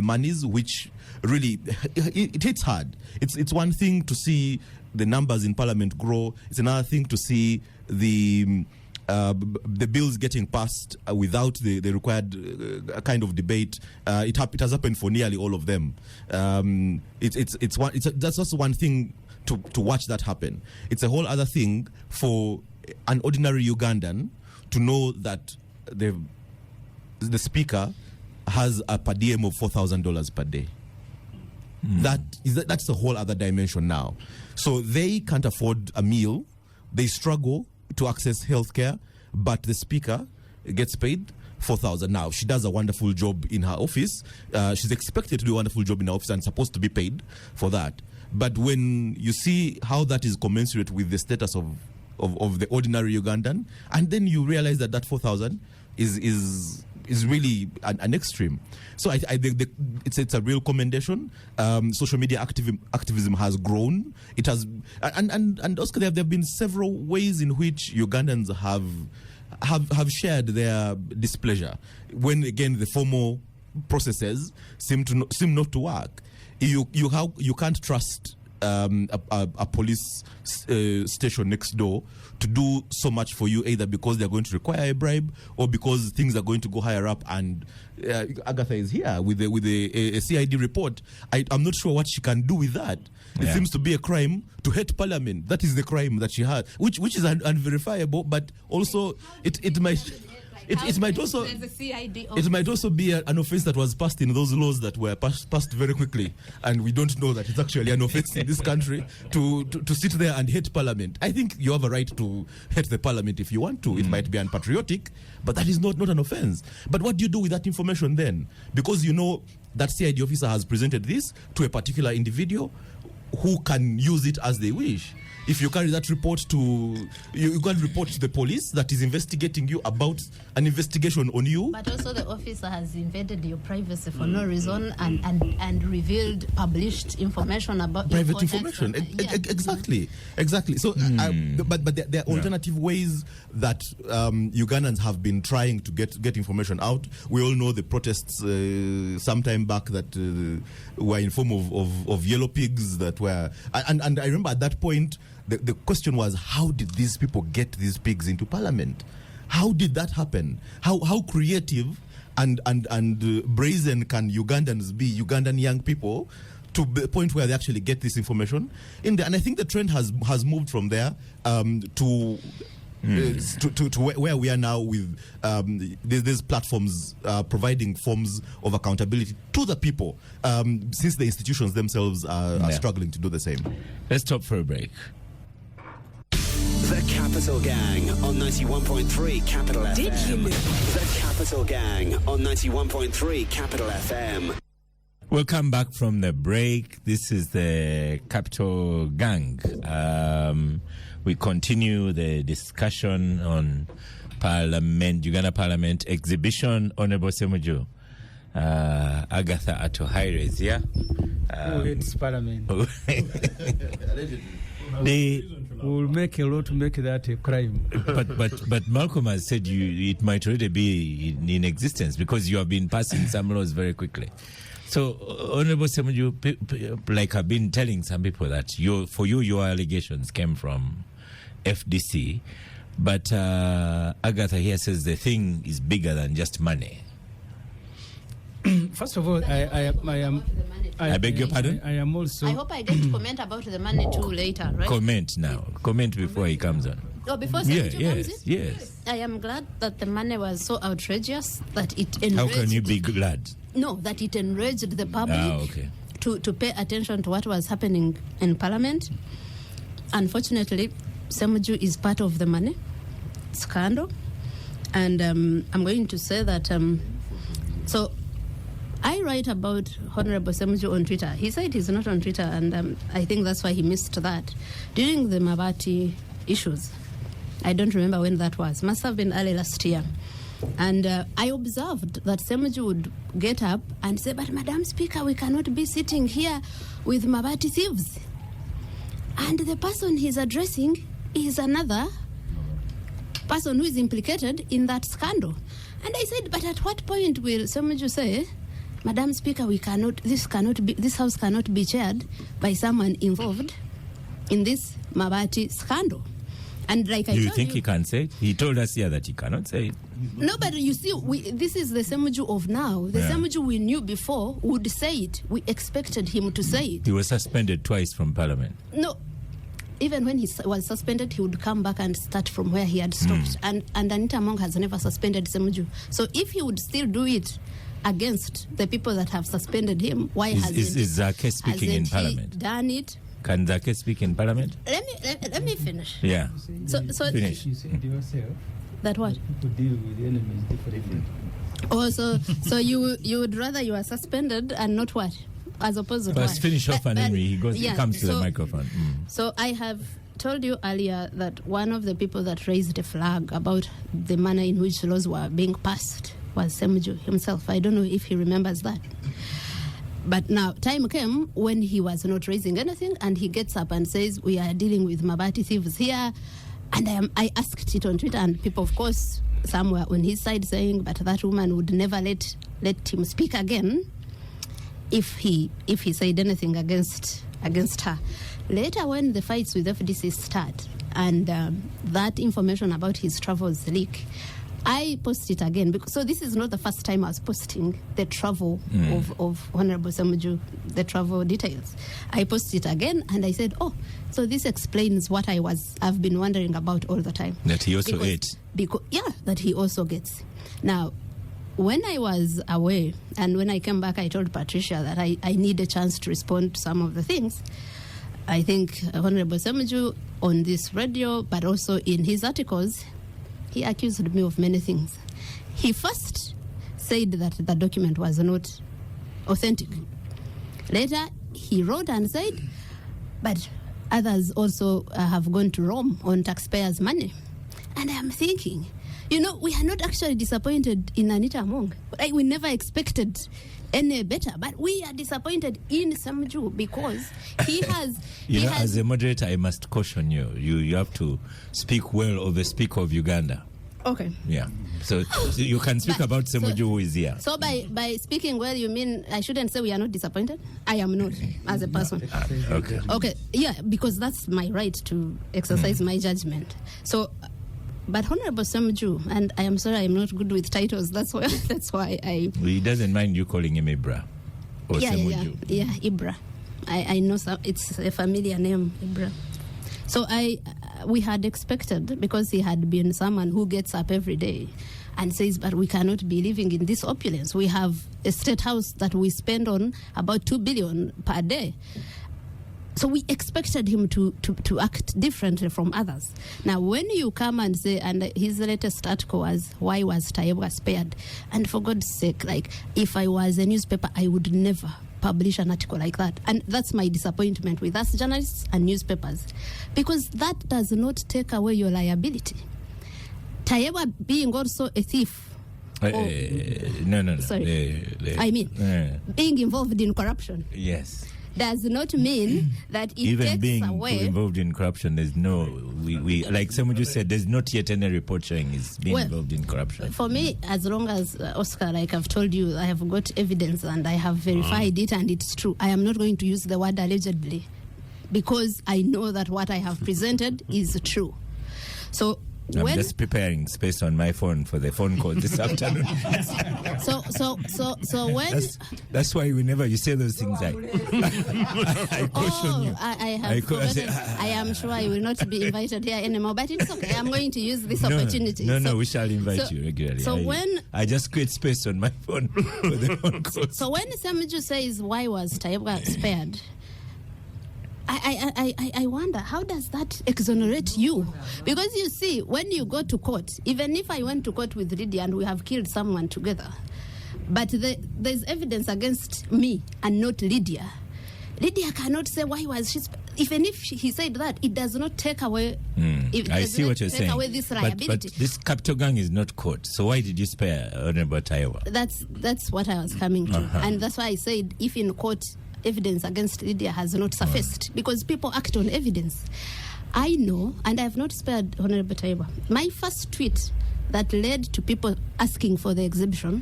monies, which really it hits hard. It's one thing to see the numbers in Parliament grow. It's another thing to see the bills getting passed without the required kind of debate. It has happened for nearly all of them. That's also one thing to watch that happen. It's a whole other thing for an ordinary Ugandan to know that the speaker has a per diem of $4,000 per day. That's a whole other dimension now. So they can't afford a meal. They struggle to access healthcare, but the speaker gets paid $4,000. Now, she does a wonderful job in her office. She's expected to do a wonderful job in her office and supposed to be paid for that. But when you see how that is commensurate with the status of the ordinary Ugandan, and then you realize that $4,000 is is really an extreme. So I think it's a real commendation. Social media activism has grown. It has, and Oscar, there have been several ways in which Ugandans have shared their displeasure when, again, the formal processes seem not to work. You can't trust a police station next door to do so much for you, either because they're going to require a bribe or because things are going to go higher up. And Agatha is here with a CID report. I'm not sure what she can do with that. It seems to be a crime to hate Parliament. That is the crime that she had, which is unverifiable, but also it might also be an offense that was passed in those laws that were passed very quickly, and we don't know that it's actually an offense in this country to sit there and hate Parliament. I think you have a right to hate the Parliament if you want to. It might be unpatriotic, but that is not an offense. But what do you do with that information then? Because you know that CID officer has presented this to a particular individual who can use it as they wish. If you carry that report you can report to the police that is investigating you about an investigation on you. But also the officer has invaded your privacy for no reason and revealed, published information about private information. Exactly. So, but there are alternative ways that Ugandans have been trying to get information out. We all know the protests some time back that were in form of yellow pigs that were, and I remember at that point. The question was, how did these people get these pigs into Parliament? How did that happen? How creative and brazen can Ugandans be, Ugandan young people, to the point where they actually get this information in there? And I think the trend has moved from there to where we are now with these platforms providing forms of accountability to the people, since the institutions themselves are struggling to do the same. Let's stop for a break. The Capital Gang on 91.3 Capital FM. Did you know? The Capital Gang on 91.3 Capital FM. We'll come back from the break. This is the Capital Gang. We continue the discussion on Uganda Parliament exhibition. Honorable Semuju, Agatha Atohaire is here. Who hates Parliament? We'll make a law to make that a crime. But Malcolm has said it might already be in existence because you have been passing some laws very quickly. So, Honorable Semuju, like I've been telling some people that your allegations came from FDC, but Agatha here says the thing is bigger than just money. First of all, I beg your pardon? I am also. I hope I get to comment about the money too later, right? Comment now. Comment before he comes on. Oh, before Semuju comes in? Yes. I am glad that the money was so outrageous that it enraged. How can you be glad? No, that it enraged the public to pay attention to what was happening in Parliament. Unfortunately, Semuju is part of the money scandal. And I'm going to say that... so I write about Honorable Semuju on Twitter. He said he's not on Twitter, and I think that's why he missed that. During the Mabati issues, I don't remember when that was. Must have been early last year. And I observed that Semuju would get up and say, but Madam Speaker, we cannot be sitting here with Mabati thieves. And the person he's addressing is another person who is implicated in that scandal. And I said, but at what point will Semuju say, Madam Speaker, this house cannot be chaired by someone involved in this Mabati scandal? And like I told you... Do you think he can say it? He told us here that he cannot say it. No, but you see, this is the Semuju of now. The Semuju we knew before would say it. We expected him to say it. He was suspended twice from Parliament. No. Even when he was suspended, he would come back and start from where he had stopped. And Anita Among has never suspended Semuju. So if he would still do it against the people that have suspended him, why hasn't Zake speaking in Parliament? Done it? Can Zake speak in Parliament? Let me finish. Yeah. So finish. You said yourself that what? People deal with enemies differently. Oh, so you would rather you are suspended and not what? As opposed to Let's what? finish off and then he comes to the microphone. So I have told you earlier that one of the people that raised the flag about the manner in which laws were being passed Semju himself. I don't know if he remembers that. But now, time came when he was not raising anything, and he gets up and says, we are dealing with Mabati thieves here. And I asked it on Twitter, and people, of course, some were on his side saying, but that woman would never let him speak again if he said anything against her. Later, when the fights with FDC start, and that information about his travels leak, I posted it again. So this is not the first time I was posting the travel of Honorable Semju, the travel details. I posted it again, and I said, so this explains what I've been wondering about all the time. That he also ate. That he also gets. Now, when I was away, and when I came back, I told Patricia that I need a chance to respond to some of the things. I think Honorable Semju on this radio, but also in his articles, he accused me of many things. He first said that the document was not authentic. Later, he wrote and said, but others also have gone to Rome on taxpayers' money. And I'm thinking, we are not actually disappointed in Anita Among. We never expected any better, but we are disappointed in Semju because he has... as a moderator, I must caution you. You have to speak well of the Speaker of Uganda. Okay. Yeah. So you can speak about Semju who is here. So by speaking well, you mean I shouldn't say we are not disappointed? I am not, as a person. Okay. Okay. Yeah, because that's my right to exercise my judgment. So... But Honorable Semju, and I am sorry I'm not good with titles, that's why I... He doesn't mind you calling him Ibra or Semju. Yeah, Ibra. I know it's a familiar name, Ibra. So we had expected, because he had been someone who gets up every day and says, but we cannot be living in this opulence. We have a state house that we spend on about 2 billion per day. So we expected him to act differently from others. Now, when you come and say, and his latest article was, why was Tayewa spared? And for God's sake, if I was a newspaper, I would never publish an article like that. And that's my disappointment with us journalists and newspapers, because that does not take away your liability. Tayewa being also a thief. No. Sorry. Being involved in corruption. Yes. Does not mean that it even takes being away. Involved in corruption, there's no, we like somebody said, there's not yet any report showing he's being involved in corruption. For me, as long as, Oscar, like I've told you, I have got evidence and I have verified it and it's true, I am not going to use the word allegedly, because I know that what I have presented is true. So I'm just preparing space on my phone for the phone call this afternoon. So when that's why whenever you say those things, I caution you. I have forgotten. I am sure I will not be invited here anymore, but it's okay. I'm going to use this opportunity. No, we shall invite you regularly. So I just create space on my phone for the phone calls. So when Semju says, why was Tayewa spared? I wonder, how does that exonerate you? Because you see, when you go to court, even if I went to court with Lydia and we have killed someone together, but there's evidence against me and not Lydia, Lydia cannot say why was she... Even if he said that, it does not take away... I see what you're saying. Away this liability. But this capital gang is not caught. So why did you spare Honorable Tayewa? That's what I was coming to. And that's why I said, if in court... evidence against Lydia has not surfaced, because people act on evidence. I know, and I have not spared Honorable Tayewa. My first tweet that led to people asking for the exhibition,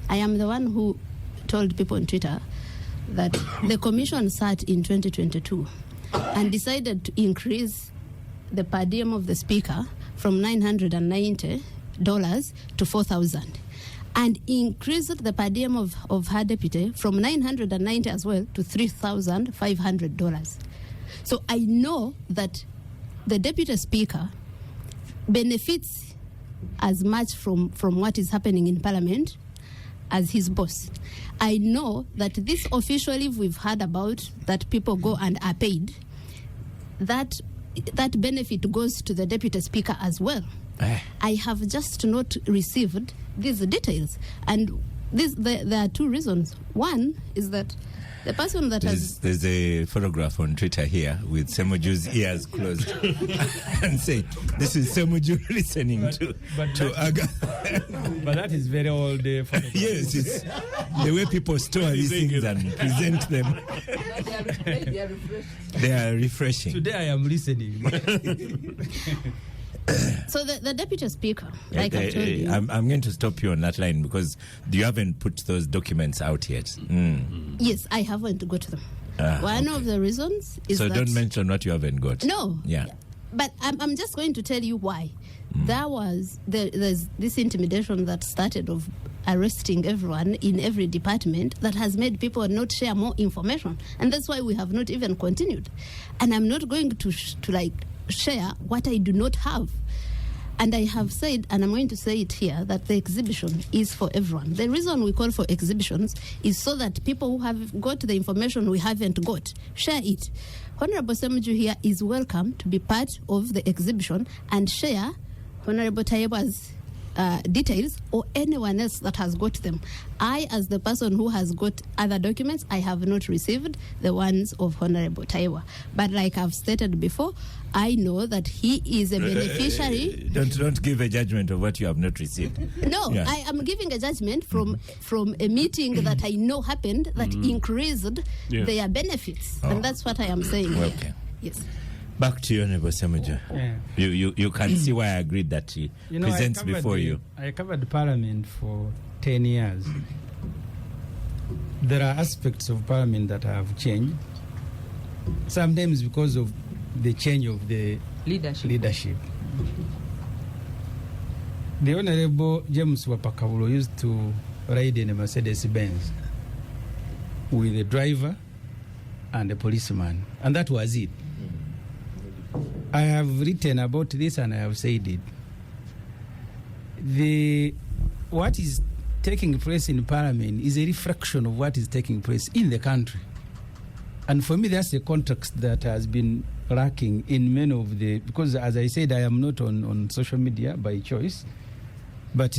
I am the one who told people on Twitter that the commission sat in 2022 and decided to increase the per diem of the speaker from $990 to $4,000. And increased the per diem of her deputy from $990 as well to $3,500. So I know that the deputy speaker benefits as much from what is happening in Parliament as his boss. I know that this official leave we've heard about, that people go and are paid, that benefit goes to the deputy speaker as well. I have just not received these details, and there are two reasons. One is that The person that There's a photograph on Twitter here with Semoju's ears closed and say, "This is Semoju listening to Aga." But that is very old. Yes, it's the way people store these things and present them. They are refreshing. Today I am listening. So the deputy speaker, like I told you, I'm going to stop you on that line because you haven't put those documents out yet. Yes, I haven't got them. One of the reasons is so that... don't mention what you haven't got. No. Yeah. But I'm just going to tell you why. There's this intimidation that started of arresting everyone in every department that has made people not share more information. And that's why we have not even continued. And I'm not going to share what I do not have. And I have said, and I'm going to say it here, that the exhibition is for everyone. The reason we call for exhibitions is so that people who have got the information we haven't got, share it. Honorable Semoju here is welcome to be part of the exhibition and share Honorable Tayeba's details or anyone else that has got them. I, as the person who has got other documents, I have not received the ones of Honorable Tayeba. But like I've stated before, I know that he is a beneficiary. Don't give a judgment of what you have not received. No, yeah. I am giving a judgment from a meeting that I know happened that increased their benefits. And that's what I am saying. Okay. Yes. Back to you, Honorable Semoju. Yeah. You can see why I agreed that he presents before you. I covered Parliament for 10 years. There are aspects of Parliament that have changed, sometimes because of the change of the leadership. The Honorable James Wapakabulo used to ride in a Mercedes-Benz with a driver and a policeman, and that was it. I have written about this and I have said it. What is taking place in Parliament is a reflection of what is taking place in the country. And for me, that's a context that has been lacking in many of the... Because, as I said, I am not on social media by choice. But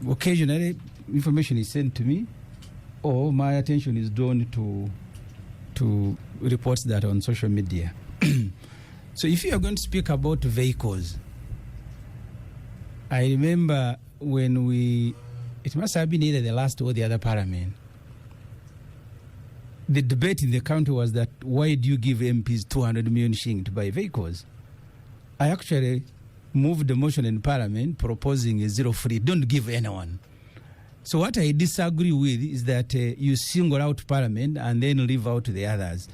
occasionally, information is sent to me or my attention is drawn to reports that are on social media. So if you are going to speak about vehicles, I remember when it must have been either the last or the other Parliament, the debate in the country was that why do you give MPs 200 million shilling to buy vehicles? I actually moved the motion in Parliament proposing a zero free, don't give anyone. So what I disagree with is that you single out Parliament and then leave out the others.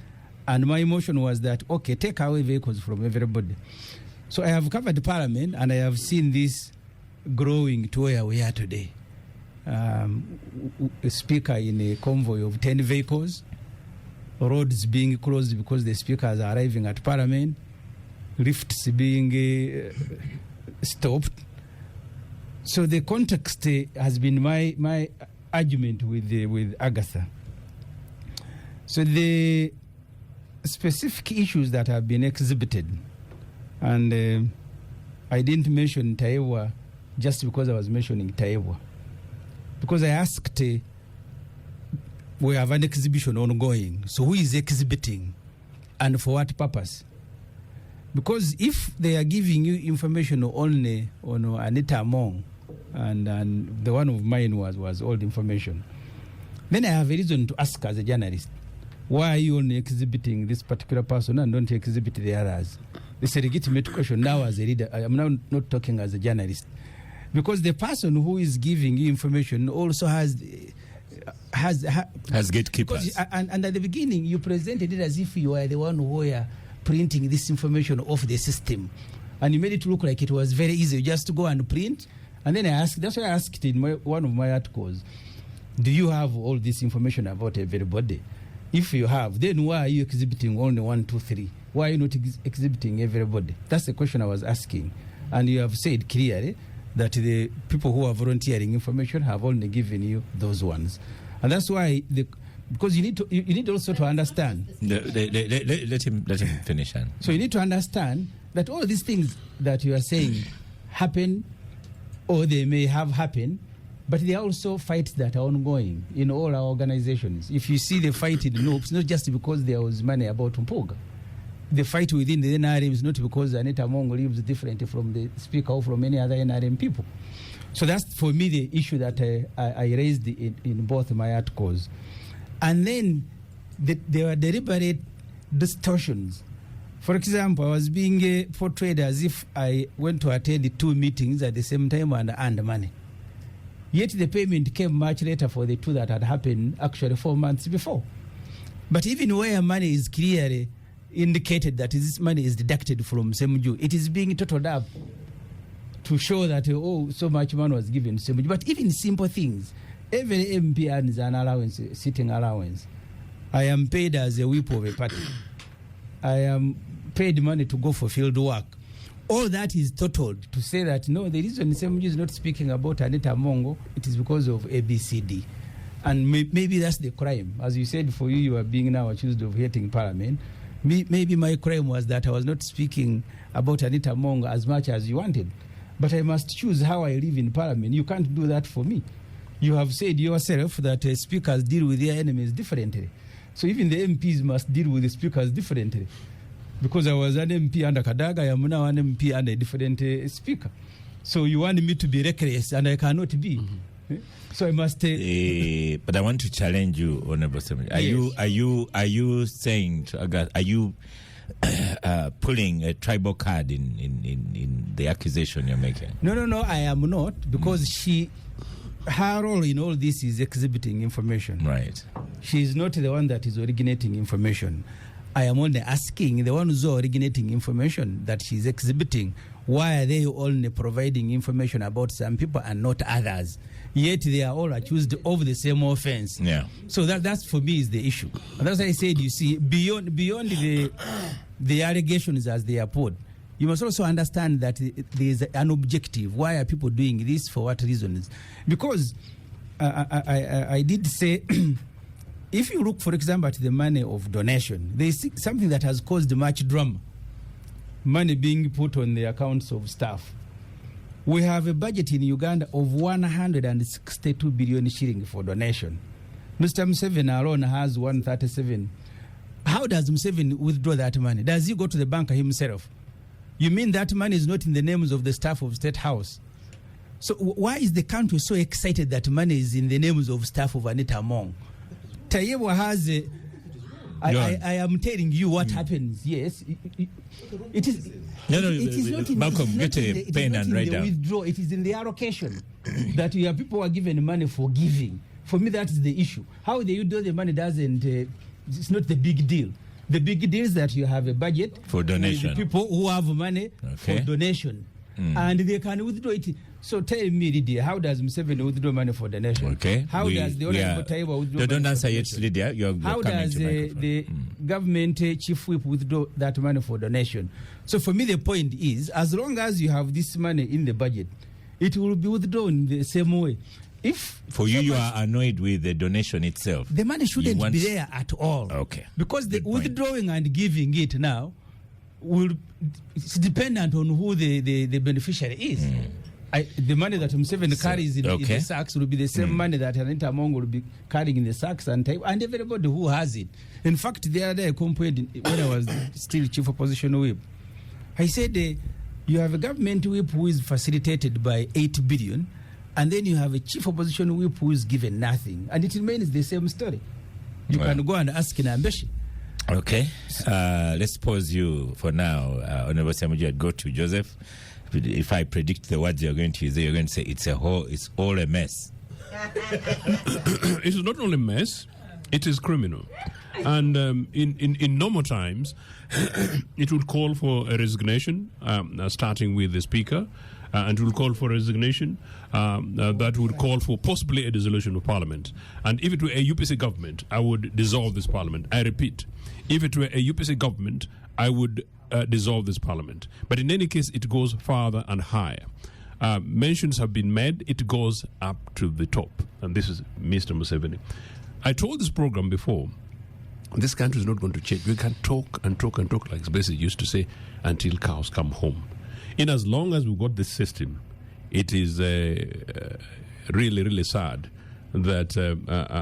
And my motion was that, okay, take away vehicles from everybody. So I have covered Parliament and I have seen this growing to where we are today. A speaker in a convoy of 10 vehicles, roads being closed because the speakers are arriving at Parliament, lifts being stopped. So the context has been my argument with Agatha. So the specific issues that have been exhibited, and I didn't mention Tayeba just because I was mentioning Tayeba, because I asked, we have an exhibition ongoing, so who is exhibiting and for what purpose? Because if they are giving you information only on Anita Among, and the one of mine was old information, then I have a reason to ask as a journalist, why are you only exhibiting this particular person and don't exhibit the others? It's a legitimate question now as a reader. I am now not talking as a journalist. Because the person who is giving you information also has gatekeepers. And at the beginning, you presented it as if you were the one who were printing this information off the system. And you made it look like it was very easy just to go and print. And then that's why I asked in one of my articles, do you have all this information about everybody? If you have, then why are you exhibiting only 1, 2, 3? Why are you not exhibiting everybody? That's the question I was asking. And you have said clearly that the people who are volunteering information have only given you those ones. And that's why, because you need also to understand. Let him finish. So you need to understand that all these things that you are saying happen, or they may have happened, But there are also fights that are ongoing in all our organizations. If you see the fight in the NOPS, not just because there was money about Mpuga. The fight within the NRM is not because Anita Mongo lives differently from the speaker or from any other NRM people. So that's, for me, the issue that I raised in both my articles. And then there were deliberate distortions. For example, I was being portrayed as if I went to attend 2 meetings at the same time and earned money. Yet the payment came much later for the 2 that had happened actually 4 months before. But even where money is clearly indicated that this money is deducted from SEMJU, it is being totaled up to show that, so much money was given to SEMJU. But even simple things, every MP earns an allowance, sitting allowance. I am paid as a whip of a party. I am paid money to go for field work. All that is totaled to say that, no, the reason SEMJU is not speaking about Anita Mongo, it is because of ABCD. And maybe that's the crime. As you said, for you, you are being now accused of hating Parliament. Maybe my crime was that I was not speaking about Anita Mongo as much as you wanted. But I must choose how I live in Parliament. You can't do that for me. You have said yourself that speakers deal with their enemies differently. So even the MPs must deal with the speakers differently. Because I was an MP under Kadaga, I am now an MP under a different speaker. So you want me to be reckless, and I cannot be. Mm-hmm. So I must. But I want to challenge you, Honorable Assembly. Yes. Are you saying to Agatha? Are you pulling a tribal card in the accusation you're making? No. I am not, because her role in all this is exhibiting information. Right. She is not the one that is originating information. I am only asking the one who's originating information that she's exhibiting, why are they only providing information about some people and not others? Yet they are all accused of the same offense. Yeah. So that's for me is the issue. And that's why I said, you see, beyond the allegations as they are put, you must also understand that there is an objective. Why are people doing this? For what reasons? Because I did say, if you look, for example, at the money of donation, there is something that has caused much drama. Money being put on the accounts of staff. We have a budget in Uganda of 162 billion shilling for donation. Mr. Museveni alone has 137. How does Museveni withdraw that money? Does he go to the bank himself? You mean that money is not in the names of the staff of State House? So why is the country so excited that money is in the names of staff of Anita Mongo? Tayewa has a... I am telling you what happens. Yes, it is. It is not in, Malcolm, get a pen and write down. Withdraw. It is in the allocation that your people are given money for giving. For me, that is the issue. How they withdraw the money doesn't. It's not the big deal. The big deal is that you have a budget for donation. The people who have money for donation, and they can withdraw it. So tell me, Lydia, how does Museveni withdraw money for donation? Okay. How does the Honorable Taiwo withdraw? Don't answer yet, Lydia. How does the government chief whip withdraw that money for donation? So for me, the point is, as long as you have this money in the budget, it will be withdrawn the same way. If for you are annoyed with the donation itself, the money shouldn't be there at all. Okay. Because the withdrawing and giving it now it's dependent on who the beneficiary is. The money that Museveni carries in the sacks will be the same money that Anita Mongo will be carrying in the sacks and everybody who has it. In fact, the other day I complained when I was still chief opposition whip. I said, you have a government whip who is facilitated by 8 billion, and then you have a chief opposition whip who is given nothing. And it remains the same story. You can go and ask in Ambeshi. Okay. Let's pause you for now. Honorable Samuel, I'd go to Joseph. If I predict the words you're going to use, you're going to say it's all a mess. It's not only a mess, it is criminal. And in normal times, it would call for a resignation, starting with the Speaker, and it will call for a resignation that would call for possibly a dissolution of Parliament. And if it were a UPC government, I would dissolve this Parliament. I repeat, if it were a UPC government, I would dissolve this Parliament. But in any case, it goes farther and higher. Mentions have been made, it goes up to the top. And this is Mr. Museveni. I told this program before, this country is not going to change. We can talk and talk and talk, like Spacey used to say, until cows come home. In as long as we've got this system, it is really, really sad that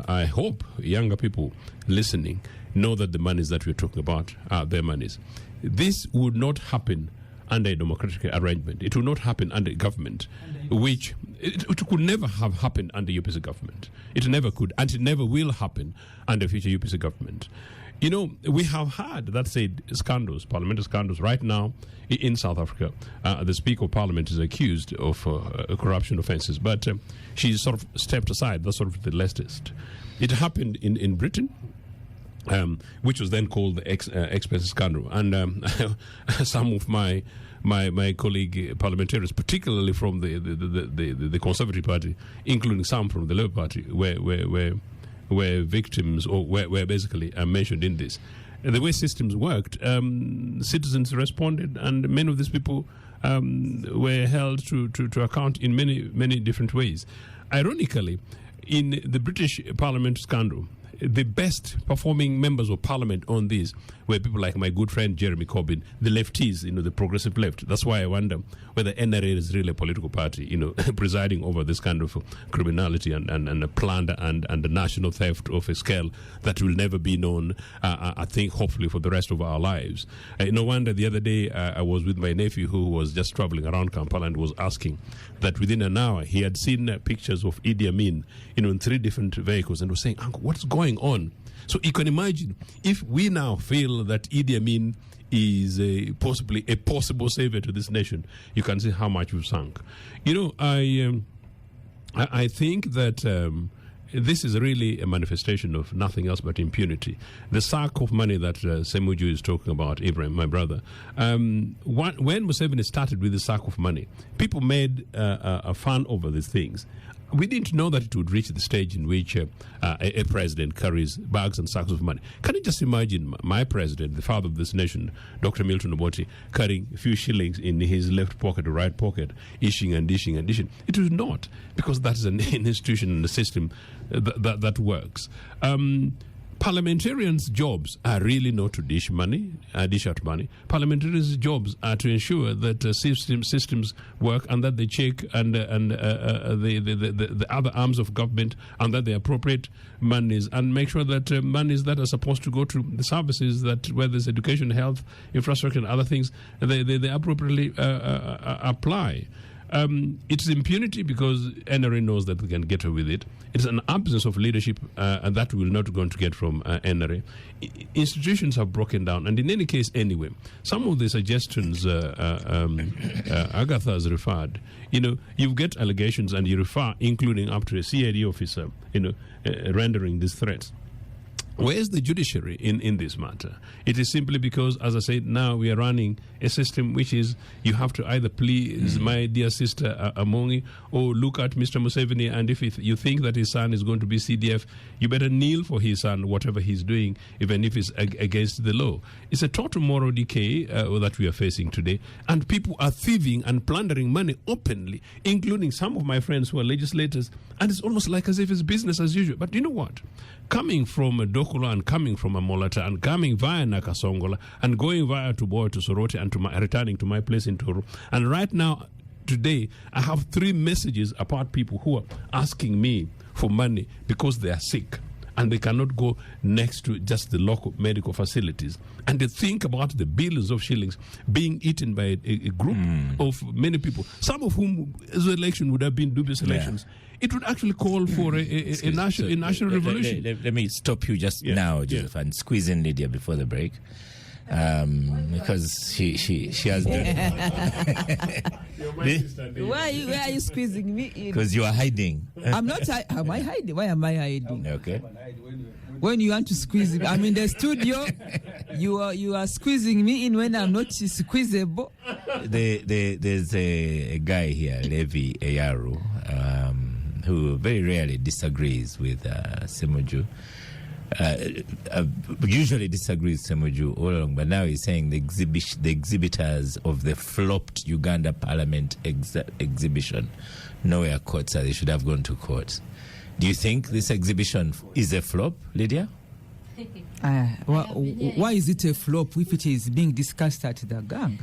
I hope younger people listening know that the monies that we're talking about are their monies. This would not happen under a democratic arrangement. It will not happen under a government, which it could never have happened under UPC government. It never could, and it never will happen under future UPC government. You know, we have had, that's scandals, parliamentary scandals. Right now in South Africa, the Speaker of Parliament is accused of corruption offences, but she's sort of stepped aside. That's sort of the latest. It happened in Britain, which was then called the expense scandal. And some of my colleague parliamentarians, particularly from the Conservative Party, including some from the Labour Party, were victims or were basically mentioned in this. The way systems worked, citizens responded, and many of these people were held to account in many different ways. Ironically, in the British Parliament scandal, the best performing members of parliament on this were people like my good friend Jeremy Corbyn, the lefties, the progressive left. That's why I wonder whether NRA is really a political party, presiding over this kind of criminality and a plunder and the national theft of a scale that will never be known, I think, hopefully for the rest of our lives. No wonder the other day I was with my nephew who was just traveling around Kampala and was asking that within an hour he had seen pictures of Idi Amin, in 3 different vehicles, and was saying, "Uncle, what's going on?" So you can imagine if we now feel that Idi Amin is possibly a possible savior to this nation, you can see how much we've sunk. I think that this is really a manifestation of nothing else but impunity. The sack of money that Semuju is talking about, Ibrahim, my brother, when Museveni started with the sack of money, people made a fun over these things. We didn't know that it would reach the stage in which a president carries bags and sacks of money. Can you just imagine my president, the father of this nation, Dr. Milton Obote, carrying a few shillings in his left pocket or right pocket, ishing and dishing and dishing? It was not, because that is an institution and a system that works. Parliamentarians' jobs are really not to dish out money. Parliamentarians' jobs are to ensure that systems work and that they check and the other arms of government and that they appropriate monies and make sure that monies that are supposed to go to the services, that whether it's education, health, infrastructure and other things, they appropriately apply. It's impunity because NRA knows that they can get away with it. It's an absence of leadership, and that we're not going to get from NRA. Institutions have broken down, and in any case, anyway, some of the suggestions Agatha has referred, you get allegations and you refer, including up to a CID officer, rendering these threats. Where is the judiciary in this matter? It is simply because, as I said, now we are running a system which is you have to either please my dear sister Amongi or look at Mr. Museveni, and if you think that his son is going to be CDF, you better kneel for his son, whatever he's doing, even if it's against the law. It's a total moral decay that we are facing today, and people are thieving and plundering money openly, including some of my friends who are legislators, and it's almost like as if it's business as usual. But you know what? Coming from Dokolo and coming from Molata and coming via Nakasongola and going via Tuboy to Soroti and returning to my place in Toro. And right now, today, I have 3 messages about people who are asking me for money because they are sick and they cannot go next to just the local medical facilities. And they think about the billions of shillings being eaten by a group of many people, some of whom the election would have been dubious elections. Yeah. It would actually call for a national revolution. Let me stop you just now, Joseph, and squeeze in Lydia before the break. Because she has Why are you squeezing me in? Because you are hiding. I'm not. Am I hiding? Why am I hiding? Okay. When you want to squeeze me, I'm in the studio. You are squeezing me in when I'm not squeezable. There's a guy here, Levi Eyaru, who very rarely disagrees with Semuju. Usually disagrees with Semuju all along, but now he's saying the exhibitors of the flopped Uganda Parliament exhibition nowhere court, so they should have gone to court. Do you think this exhibition is a flop, Lydia? Why is it a flop if it is being discussed at the gang?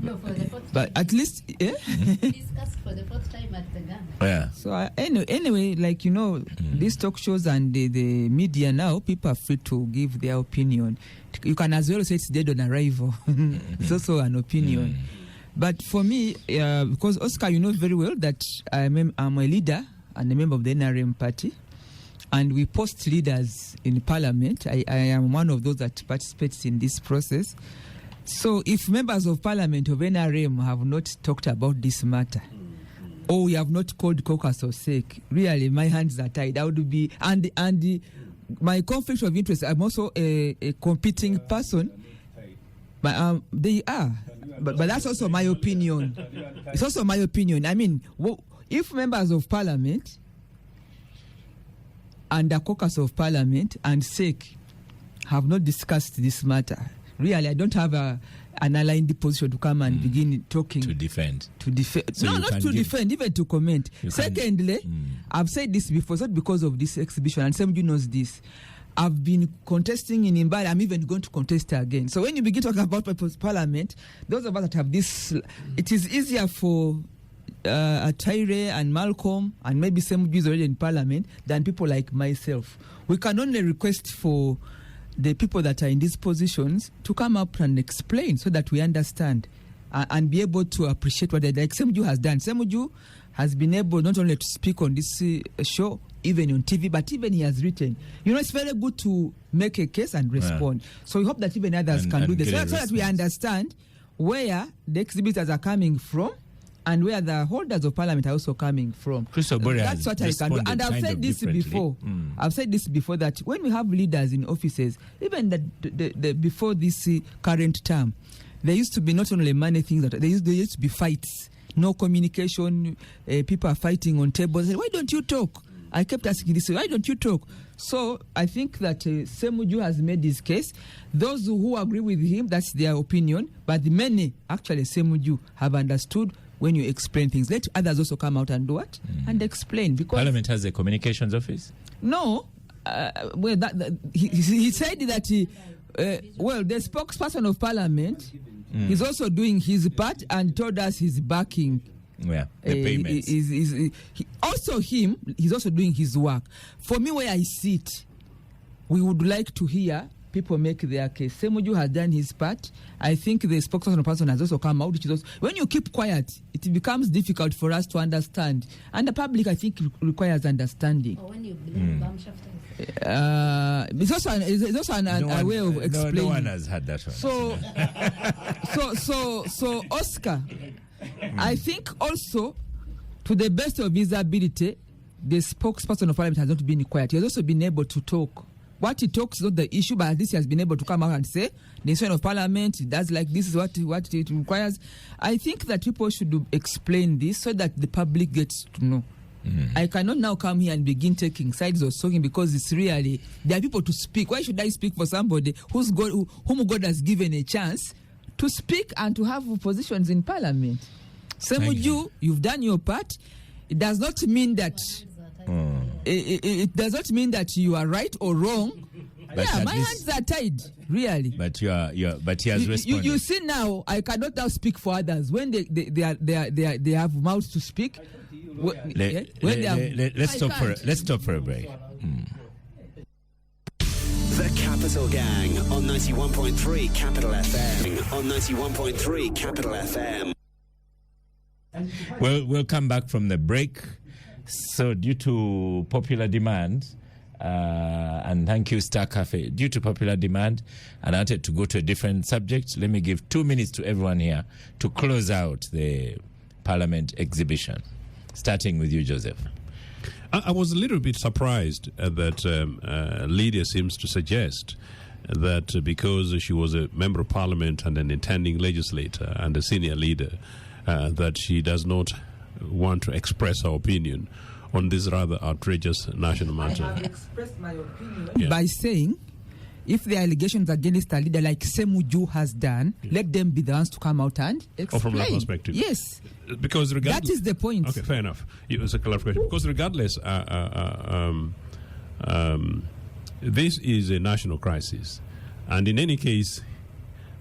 No, for the first But at least, yeah. discussed for the first time at the Ghana. Yeah. So anyway, like these talk shows and the media now, people are free to give their opinion. You can as well say it's dead on arrival. It's also an opinion. But for me, because Oscar, you know very well that I'm a leader and a member of the NRM party, and we post leaders in Parliament. I am one of those that participates in this process. So if members of Parliament of NRM have not talked about this matter, or we have not called caucus or Thec, really my hands are tied. I would be my conflict of interest. I'm also a competing person, but they are. But that's also my opinion. It's also my opinion. I mean, if members of Parliament and the caucus of Parliament and Thec have not discussed this matter, really, I don't have an aligned position to come and begin talking. To defend. So no, not to defend, even to comment. Secondly, I've said this before, it's not because of this exhibition, and somebody knows this. I've been contesting in Imbali. I'm even going to contest again. So when you begin talking about Parliament, those of us that have this, it is easier for Tyre and Malcolm and maybe some Jews already in Parliament than people like myself. We can only request for the people that are in these positions to come up and explain so that we understand and be able to appreciate what they like Semuju has done. Semuju has been able not only to speak on this show, even on TV, but even he has written. It's very good to make a case and respond. Yeah. So we hope that even others can do this. So that we understand where the exhibitors are coming from and where the holders of Parliament are also coming from. That's what I can do. And I've said this before. I've said this before, that when we have leaders in offices, even before this current term, there used to be not only money things, there used to be fights, no communication, people are fighting on tables. Why don't you talk? I kept asking this, why don't you talk? So I think that Semuju has made his case. Those who agree with him, that's their opinion. But many, actually, Semuju have understood when you explain things. Let others also come out and do it and explain. Because Parliament has a communications office? No. He said that the spokesperson of Parliament is also doing his part and told us he's backing. Yeah, the payments. He's also doing his work. For me, where I sit, we would like to hear people make their case. Semuju has done his part. I think the spokesperson has also come out. Which is also, when you keep quiet, it becomes difficult for us to understand. And the public, I think, requires understanding. Or when you blame Bamshafters. It's also a way of explaining. No one has had that one. So Oscar, I think also, to the best of his ability, the spokesperson of Parliament has not been quiet. He has also been able to talk. What he talks is not the issue, but at least he has been able to come out and say, the institution of Parliament does like this is what it requires. I think that people should explain this so that the public gets to know. I cannot now come here and begin taking sides or talking, because it's really, there are people to speak. Why should I speak for somebody whom God has given a chance to speak and to have positions in Parliament? Semuju, you've done your part. It does not mean that it does not mean that you are right or wrong. But my hands are tied, really. But he has responded. You see now, I cannot now speak for others when they have mouths to speak. Let's stop for a break. The Capital Gang on 91.3 Capital FM. On 91.3 Capital FM. Well, we'll come back from the break. So, due to popular demand, and thank you, Star Cafe, due to popular demand, and I wanted to go to a different subject. Let me give 2 minutes to everyone here to close out the Parliament exhibition. Starting with you, Joseph. I was a little bit surprised that Lydia seems to suggest that because she was a member of Parliament and an intending legislator and a senior leader, that she does not want to express her opinion on this rather outrageous national matter. I have expressed my opinion by saying, if the allegations against a leader like Semuju has done, let them be the ones to come out and explain. From that perspective. Yes. Because that is the point. Okay, fair enough. It was a clarification. Because regardless, this is a national crisis. And in any case,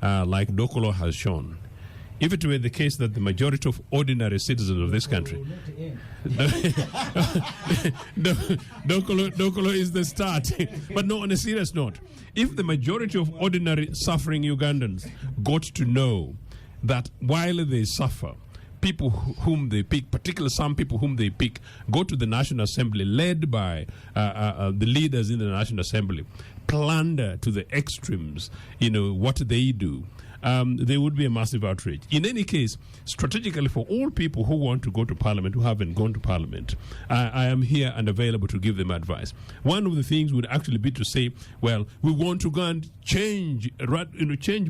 like Dokolo has shown, if it were the case that the majority of ordinary citizens of this country, Dokolo is the start. But no, on a serious note, if the majority of ordinary suffering Ugandans got to know that while they suffer, people whom they pick, particularly some people whom they pick, go to the National Assembly, led by the leaders in the National Assembly, plunder to the extremes, what they do, there would be a massive outrage. In any case, strategically for all people who want to go to Parliament, who haven't gone to Parliament, I am here and available to give them advice. One of the things would actually be to say, well, we want to go and change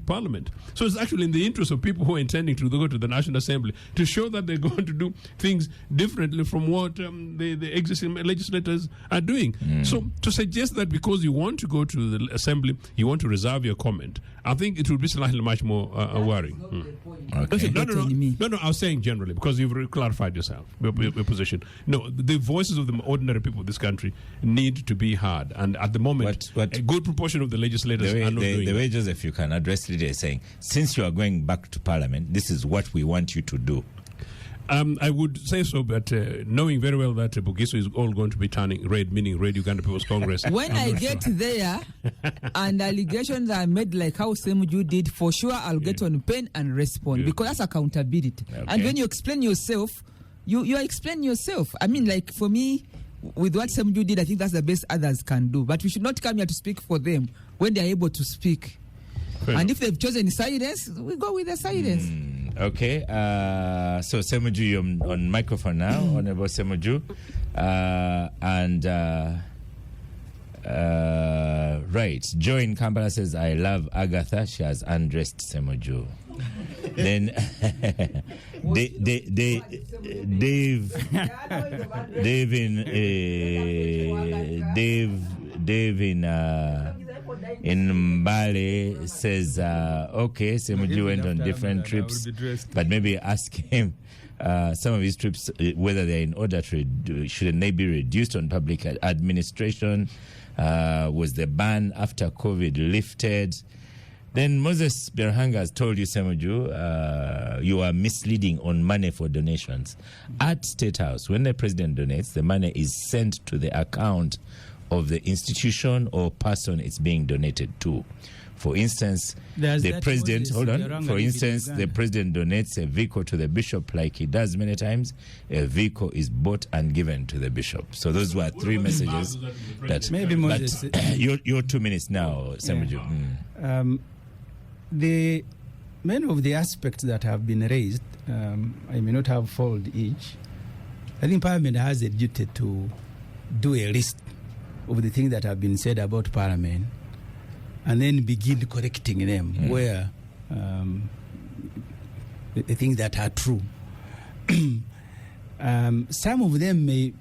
Parliament. So it's actually in the interest of people who are intending to go to the National Assembly to show that they're going to do things differently from what the existing legislators are doing. So to suggest that because you want to go to the Assembly, you want to reserve your comment, I think it would be slightly much more worrying. Okay. No, I was saying generally, because you've clarified yourself, your position. No, the voices of the ordinary people of this country need to be heard. And at the moment, a good proportion of the legislators are not doing the way, that. Joseph, you can address it as saying, since you are going back to Parliament, this is what we want you to do. I would say so, but knowing very well that Bugiso is all going to be turning red, meaning Red Uganda People's Congress. When I get there and allegations are made like how Semuju did, for sure I'll get on pen and respond, because that's accountability. Okay. And when you explain yourself, you are explaining yourself. I mean, like for me, with what Semuju did, I think that's the best others can do. But we should not come here to speak for them when they're able to speak. And if they've chosen silence, we go with the silence. Okay, so Semuju, you're on microphone now, Honorable Semuju. Right, Joy in Kampala says, I love Agatha, she has undressed Semuju. Then Dave in Mbale says, okay, Semuju went on different trips, but maybe ask him some of his trips, whether they're in order to, shouldn't they be reduced on public administration? Was the ban after COVID lifted? Then Moses Berhanga has told you, Semuju, you are misleading on money for donations. At State House, when the president donates, the money is sent to the account of the institution or person it's being donated to. For instance, the president, the president donates a vehicle to the bishop like he does many times. A vehicle is bought and given to the bishop. So those were three messages that... Maybe Moses... Your 2 minutes now, Semuju. Many of the aspects that have been raised, I may not have followed each. I think Parliament has a duty to do a list of the things that have been said about Parliament, and then begin correcting them where the things that are true. Some of them may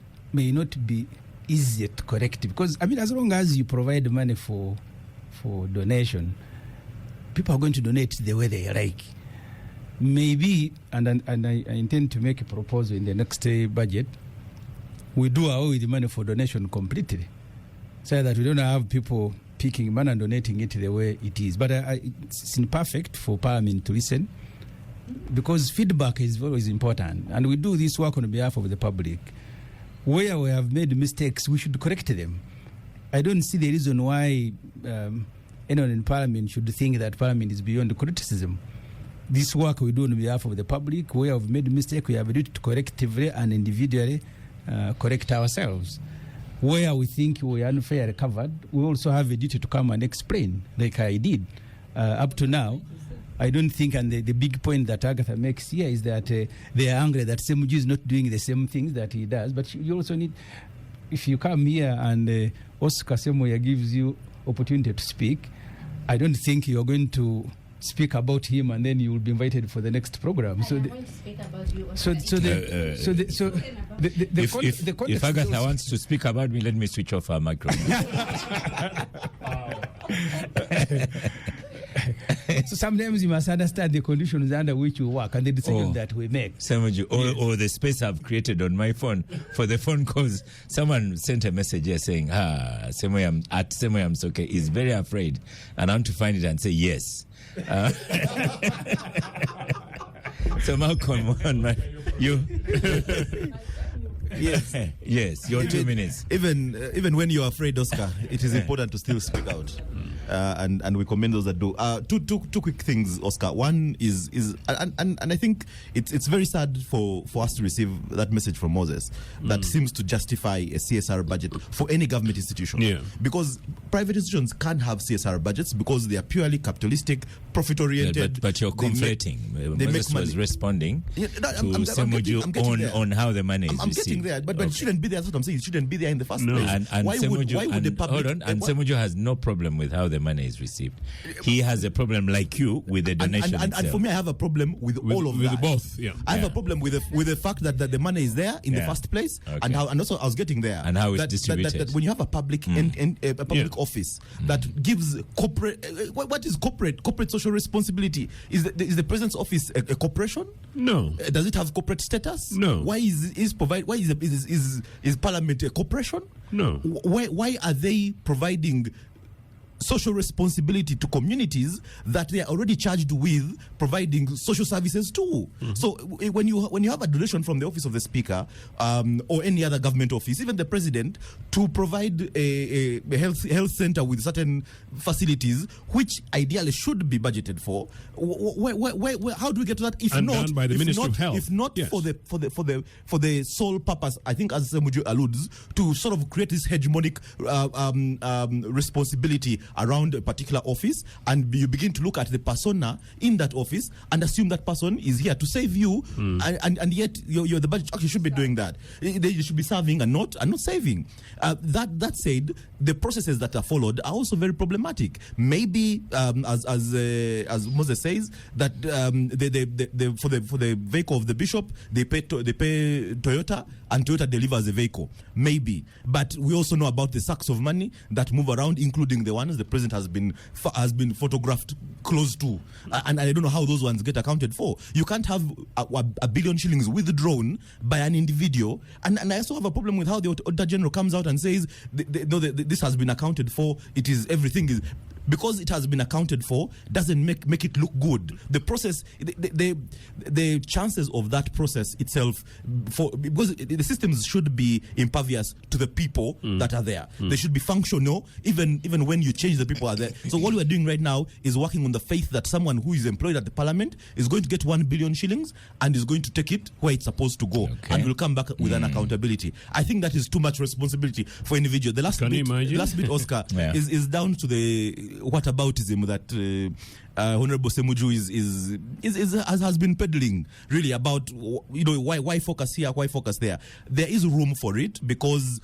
not be easy to correct, because I mean, as long as you provide money for donation, people are going to donate the way they like. Maybe, and I intend to make a proposal in the next budget, we do away with the money for donation completely, so that we don't have people picking money and donating it the way it is. But it's imperfect for Parliament to listen, because feedback is always important, and we do this work on behalf of the public. Where we have made mistakes, we should correct them. I don't see the reason why anyone in Parliament should think that Parliament is beyond criticism. This work we do on behalf of the public, where we've made a mistake, we have a duty to collectively and individually correct ourselves. Where we think we are unfairly covered, we also have a duty to come and explain, like I did. Up to now, I don't think, and the big point that Agatha makes here is that they are angry that Semuju is not doing the same things that he does. But you also need, if you come here and Oscar Semoya gives you opportunity to speak, I don't think you're going to speak about him and then you will be invited for the next program. So, if Agatha wants to speak about me, let me switch off her microphone. So sometimes you must understand the conditions under which you work and the decisions that we make. Semuju, or the space I've created on my phone for the phone calls. Someone sent a message here saying, Semoyam Msoke is very afraid, and I want to find it and say yes. So Malcolm, you. Yes. Yes, your 2 minutes. Even when you're afraid, Oscar, it is important to still speak out. And we commend those that do. Two quick things, Oscar. One is and I think it's very sad for us to receive that message from Moses that seems to justify a CSR budget for any government institution. Yeah. Because private institutions can't have CSR budgets because they are purely capitalistic, profit-oriented. But you're conflating. Moses was responding to Semuju on how the money is I'm received. getting there, but it shouldn't be there. That's what I'm saying. It shouldn't be there in the first No. place. And why Semuju, would the public... hold on, and Semuju has no problem with how the money is received. He has a problem, like you, with the donation and for me, I have a problem with all of that. With both, yeah. I have a problem with the fact that the money is there in the first place, and also I was getting there, and how it's distributed. That when you have a public office that gives corporate, what is corporate social responsibility? Is the president's office a corporation? No. Does it have corporate status? No. Why is Parliament a corporation? No. Why are they providing social responsibility to communities that they are already charged with providing social services to? So when you have a donation from the office of the Speaker or any other government office, even the President, to provide a health center with certain facilities which ideally should be budgeted for, how do we get to that? If and not, done by the Ministry of Health. If not Yes. for the sole purpose, I think, as Semuju alludes, to sort of create this hegemonic responsibility around a particular office, and you begin to look at the persona in that office and assume that person is here to save you, and yet you're the budget actually should be doing that. They should be serving and not saving. That said, the processes that are followed are also very problematic. Maybe as Moses says, that for the vehicle of the bishop they pay Toyota, and Toyota delivers the vehicle. Maybe, but we also know about the sacks of money that move around, including the ones the president has been photographed close to, and I don't know how those ones get accounted for. You can't have a billion shillings withdrawn by an individual, and I also have a problem with how the Auditor General comes out and says this has been accounted for. Everything is. Because it has been accounted for doesn't make it look good. The process, the chances of that process itself, because the systems should be impervious to the people that are there. They should be functional, even when you change the people are there. So what we're doing right now is working on the faith that someone who is employed at the Parliament is going to get 1 billion shillings and is going to take it where it's supposed to go, and will come back with an accountability. I think that is too much responsibility for individual. The last bit, Oscar, is down to the whataboutism that Honorable Semuju has been peddling, really, about why focus here, why focus there. There is room for it because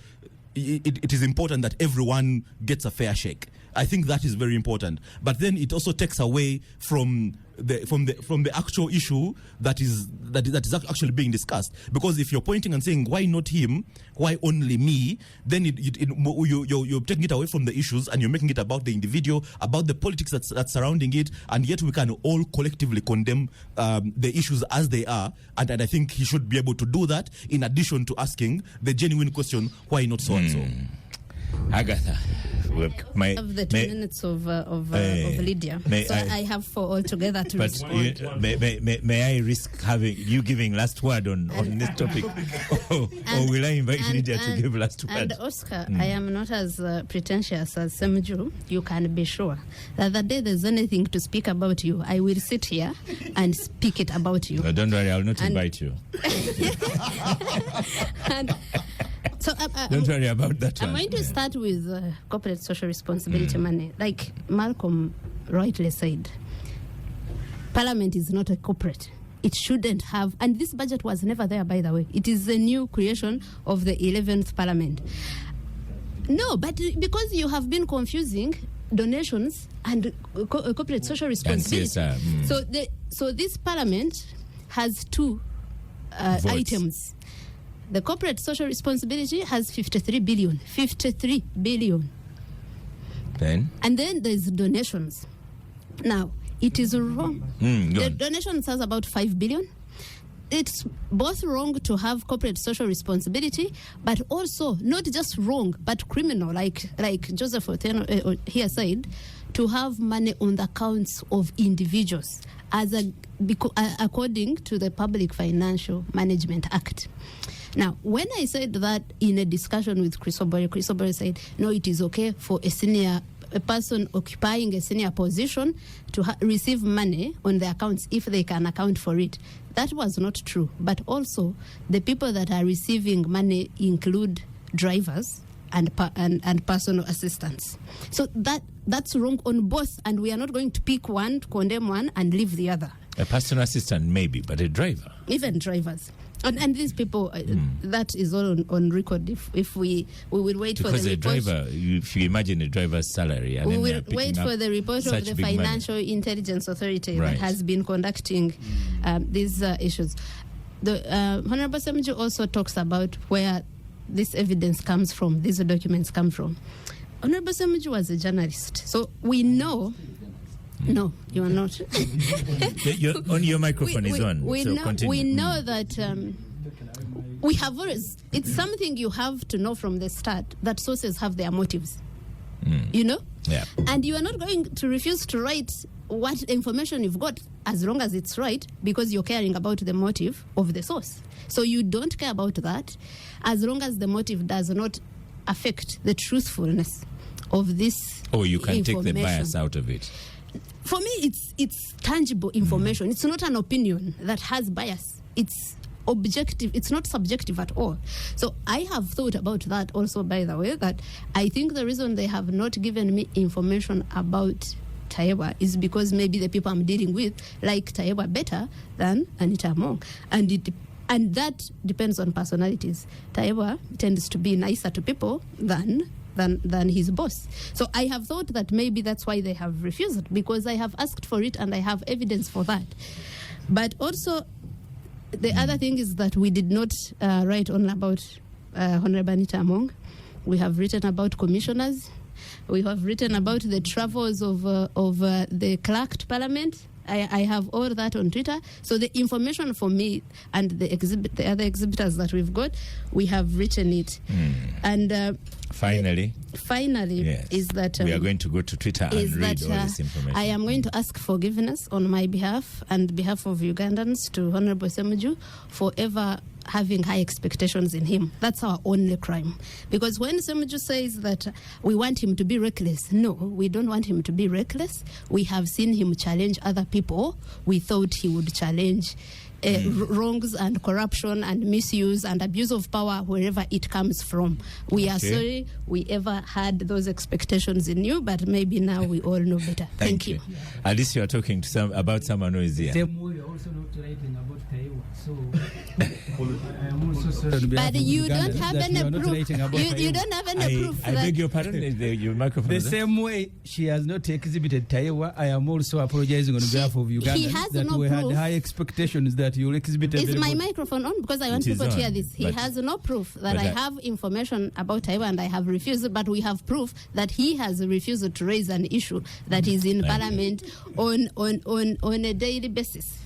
it is important that everyone gets a fair shake. I think that is very important. But then it also takes away from the actual issue that is actually being discussed. Because if you're pointing and saying why not him, why only me, then you're taking it away from the issues and you're making it about the individual, about the politics that's surrounding it, and yet we can all collectively condemn the issues as they are. And I think he should be able to do that in addition to asking the genuine question, why not so and so? Agatha, of the 2 minutes of Lydia, I have 4 altogether to respond. May I risk having you giving last word on this topic, or will I invite Lydia to give last word? And Oscar, I am not as pretentious as Semuju. You can be sure that the day there's anything to speak about you, I will sit here and speak it about you. No, don't worry, I will not invite you. So don't worry about that I'm one. going to start with corporate social responsibility money. Like Malcolm rightly said, Parliament is not a corporate. It shouldn't have, and this budget was never there, by the way. It is a new creation of the 11th Parliament. No, but because you have been confusing donations and corporate social responsibility. And CSR, So this Parliament has 2 items. The corporate social responsibility has 53 billion. 53 billion. Then? And then there's donations. Now, it is wrong. The donations has about 5 billion. It's both wrong to have corporate social responsibility, but also not just wrong, but criminal, like Joseph Otieno here said, to have money on the accounts of individuals according to the Public Financial Management Act. Now, when I said that in a discussion with Chris Obore said, no, it is okay for a person occupying a senior position to receive money on their accounts if they can account for it. That was not true. But also, the people that are receiving money include drivers and personal assistants. So that's wrong on both, and we are not going to pick one, to condemn one, and leave the other. A personal assistant, maybe, but a driver. Even drivers. And these people, that is all on record. If we will wait for the report. Because a driver, if you imagine a driver's salary. And we will wait for the report of the Financial Intelligence Authority that has been conducting these issues. The Honorable Semju also talks about where this evidence comes from, these documents come from. Honorable Semju was a journalist, so we know. No, you are not. Your microphone is on. We so know, continue. we know that we have always. It's something you have to know from the start that sources have their motives. You know, and you are not going to refuse to write what information you've got as long as it's right, because you're caring about the motive of the source. So you don't care about that as long as the motive does not affect the truthfulness of this. Or you can take the bias out of it. For me, it's tangible information. It's not an opinion that has bias. It's objective. It's not subjective at all. So I have thought about that also, by the way, that I think the reason they have not given me information about Tayewa is because maybe the people I'm dealing with like Tayewa better than Anita Among. And that depends on personalities. Tayewa tends to be nicer to people than his boss. So I have thought that maybe that's why they have refused, because I have asked for it and I have evidence for that. But also, the other thing is that we did not write only about Honorable Anita Among. We have written about commissioners. We have written about the travels of the clerk to Parliament. I have all that on Twitter. So the information for me and the other exhibitors that we've got, we have written it. And finally, yes, is that we are going to go to Twitter and read all this information. I am going to ask forgiveness on my behalf and behalf of Ugandans to Honorable Semju for ever having high expectations in him. That's our only crime. Because when Semju says that we want him to be reckless, no, we don't want him to be reckless. We have seen him challenge other people. We thought he would challenge wrongs and corruption and misuse and abuse of power wherever it comes from. We are sorry we ever had those expectations in you, but maybe now we all know better. Thank you. At least you are talking to about someone who is here. Same way, you're also not writing about Tayewa. So I am also sorry. But you don't have any proof. You don't have any proof. I beg your pardon. Your microphone. The same way she has not exhibited Tayewa, I am also apologizing on behalf of Uganda that we had high expectations that you'll exhibit. Is my microphone on? Because I want people to hear this. He has no proof that I have information about Tayewa and I have refused, but we have proof that he has refused to raise an issue that is in Parliament on a daily basis.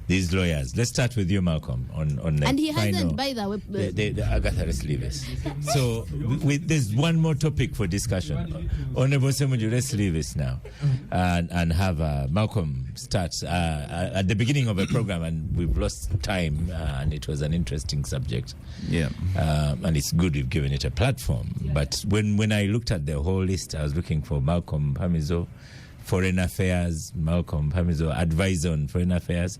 These lawyers. Let's start with you, Malcolm. And he hasn't, by the way. Agatha, let's leave this. So there's one more topic for discussion. Honorable Semju, let's leave this now and have Malcolm start at the beginning of a program, and we've lost time, and it was an interesting subject. Yeah. And it's good we've given it a platform. But when I looked at the whole list, I was looking for Malcolm Pamizo, Foreign Affairs, Malcolm Pamizo, advisor on Foreign Affairs.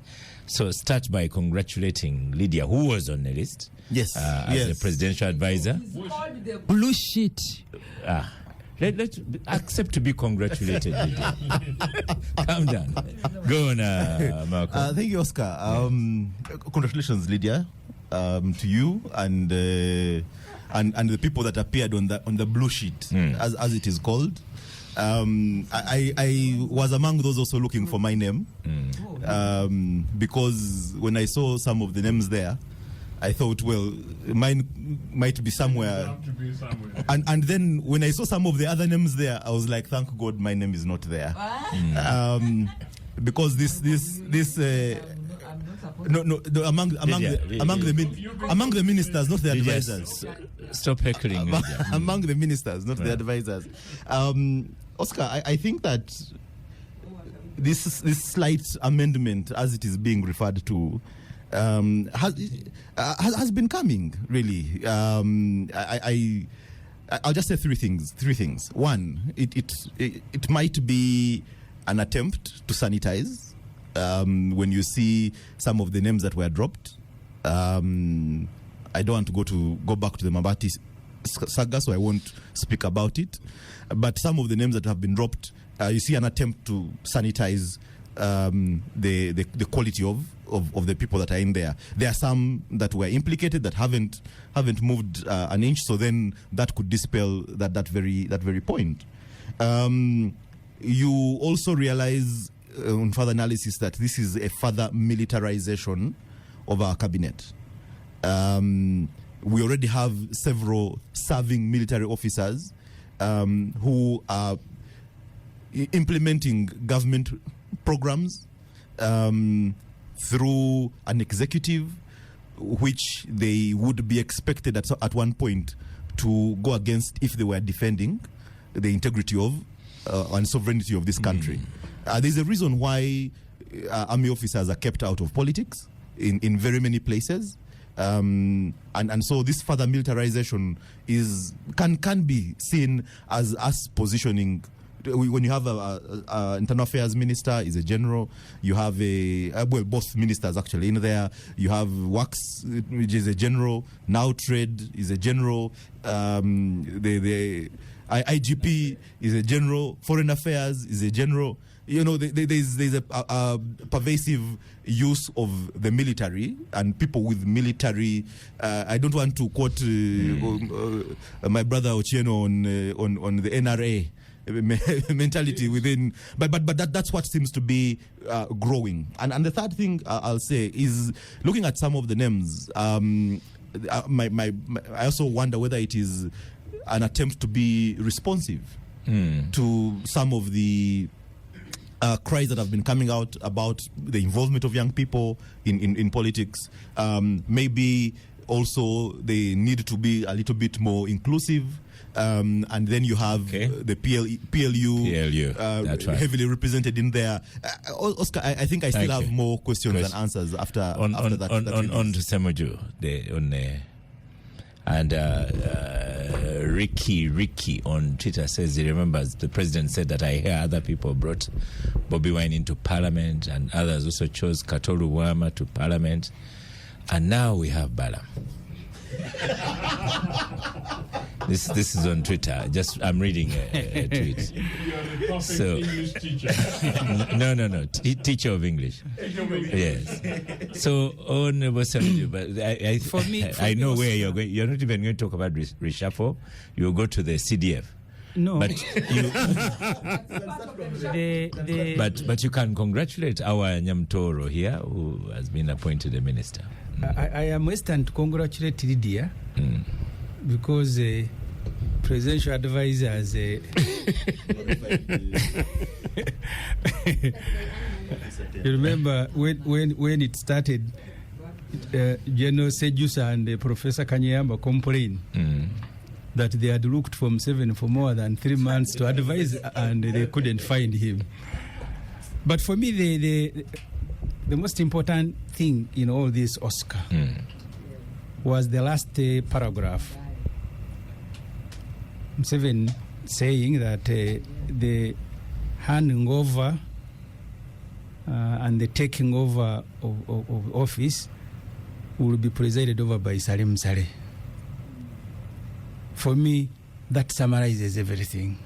So start by congratulating Lydia, who was on the list. Yes. As a presidential advisor. Blue sheet. Let's accept to be congratulated, Lydia. Calm down. Go on, Malcolm. Thank you, Oscar. Congratulations, Lydia, to you and the people that appeared on the blue sheet, as it is called. I was among those also looking for my name, because when I saw some of the names there, I thought, well, mine might be somewhere. And then when I saw some of the other names there, I was like, thank God my name is not there. Because this No, among the ministers, not the advisors. Stop heckling. Among the ministers, not the advisors. Oscar, I think that this slight amendment, as it is being referred to, has been coming, really. I'll just say three things. One, it might be an attempt to sanitize. When you see some of the names that were dropped, I don't want to go back to the Mabati saga, so I won't speak about it. But some of the names that have been dropped, you see an attempt to sanitize the quality of the people that are in there. There are some that were implicated that haven't moved an inch, so then that could dispel that very point. You also realize on further analysis that this is a further militarization of our cabinet. We already have several serving military officers who are implementing government programs through an executive, which they would be expected at one point to go against if they were defending the integrity of and sovereignty of this country. There's a reason why army officers are kept out of politics in very many places. And so this further militarization can be seen as us positioning. When you have a internal affairs minister is a general, you have both ministers actually in there. You have Works, which is a general. Now Trade is a general. The IGP is a general. Foreign Affairs is a general. You know, there's a pervasive use of the military and people with military. I don't want to quote my brother Ochieno on the NRA mentality within, but that's what seems to be growing. And the third thing I'll say is looking at some of the names. I also wonder whether it is an attempt to be responsive to some of the cries that have been coming out about the involvement of young people in politics. Maybe also they need to be a little bit more inclusive. And then you have the PLU that's right, heavily represented in there. Oscar, I think I still have more questions and answers after that. On to Semoju, and Ricky on Twitter says he remembers the president said that I hear other people brought Bobby Wine into parliament and others also chose Katolu Wama to parliament, and now we have Balaam. This is on Twitter. I'm reading a tweet. So, English teacher. No. Teacher of English. Yes. So on but I know where you're going. You're not even going to talk about reshuffle. You'll go to the CDF. No. But but you can congratulate our Nyamtoro here, who has been appointed a minister. I am western to congratulate Lydia because presidential advisors. You remember when it started, General Sejusa and Professor Kanyamba complained that they had looked for Museveni for more than 3 months to advise and they couldn't find him. But for me, the most important thing in all this, Oscar, was the last paragraph. Museveni saying that the handing over and the taking over of office will be presided over by Salim Saleh. For me, that summarizes everything.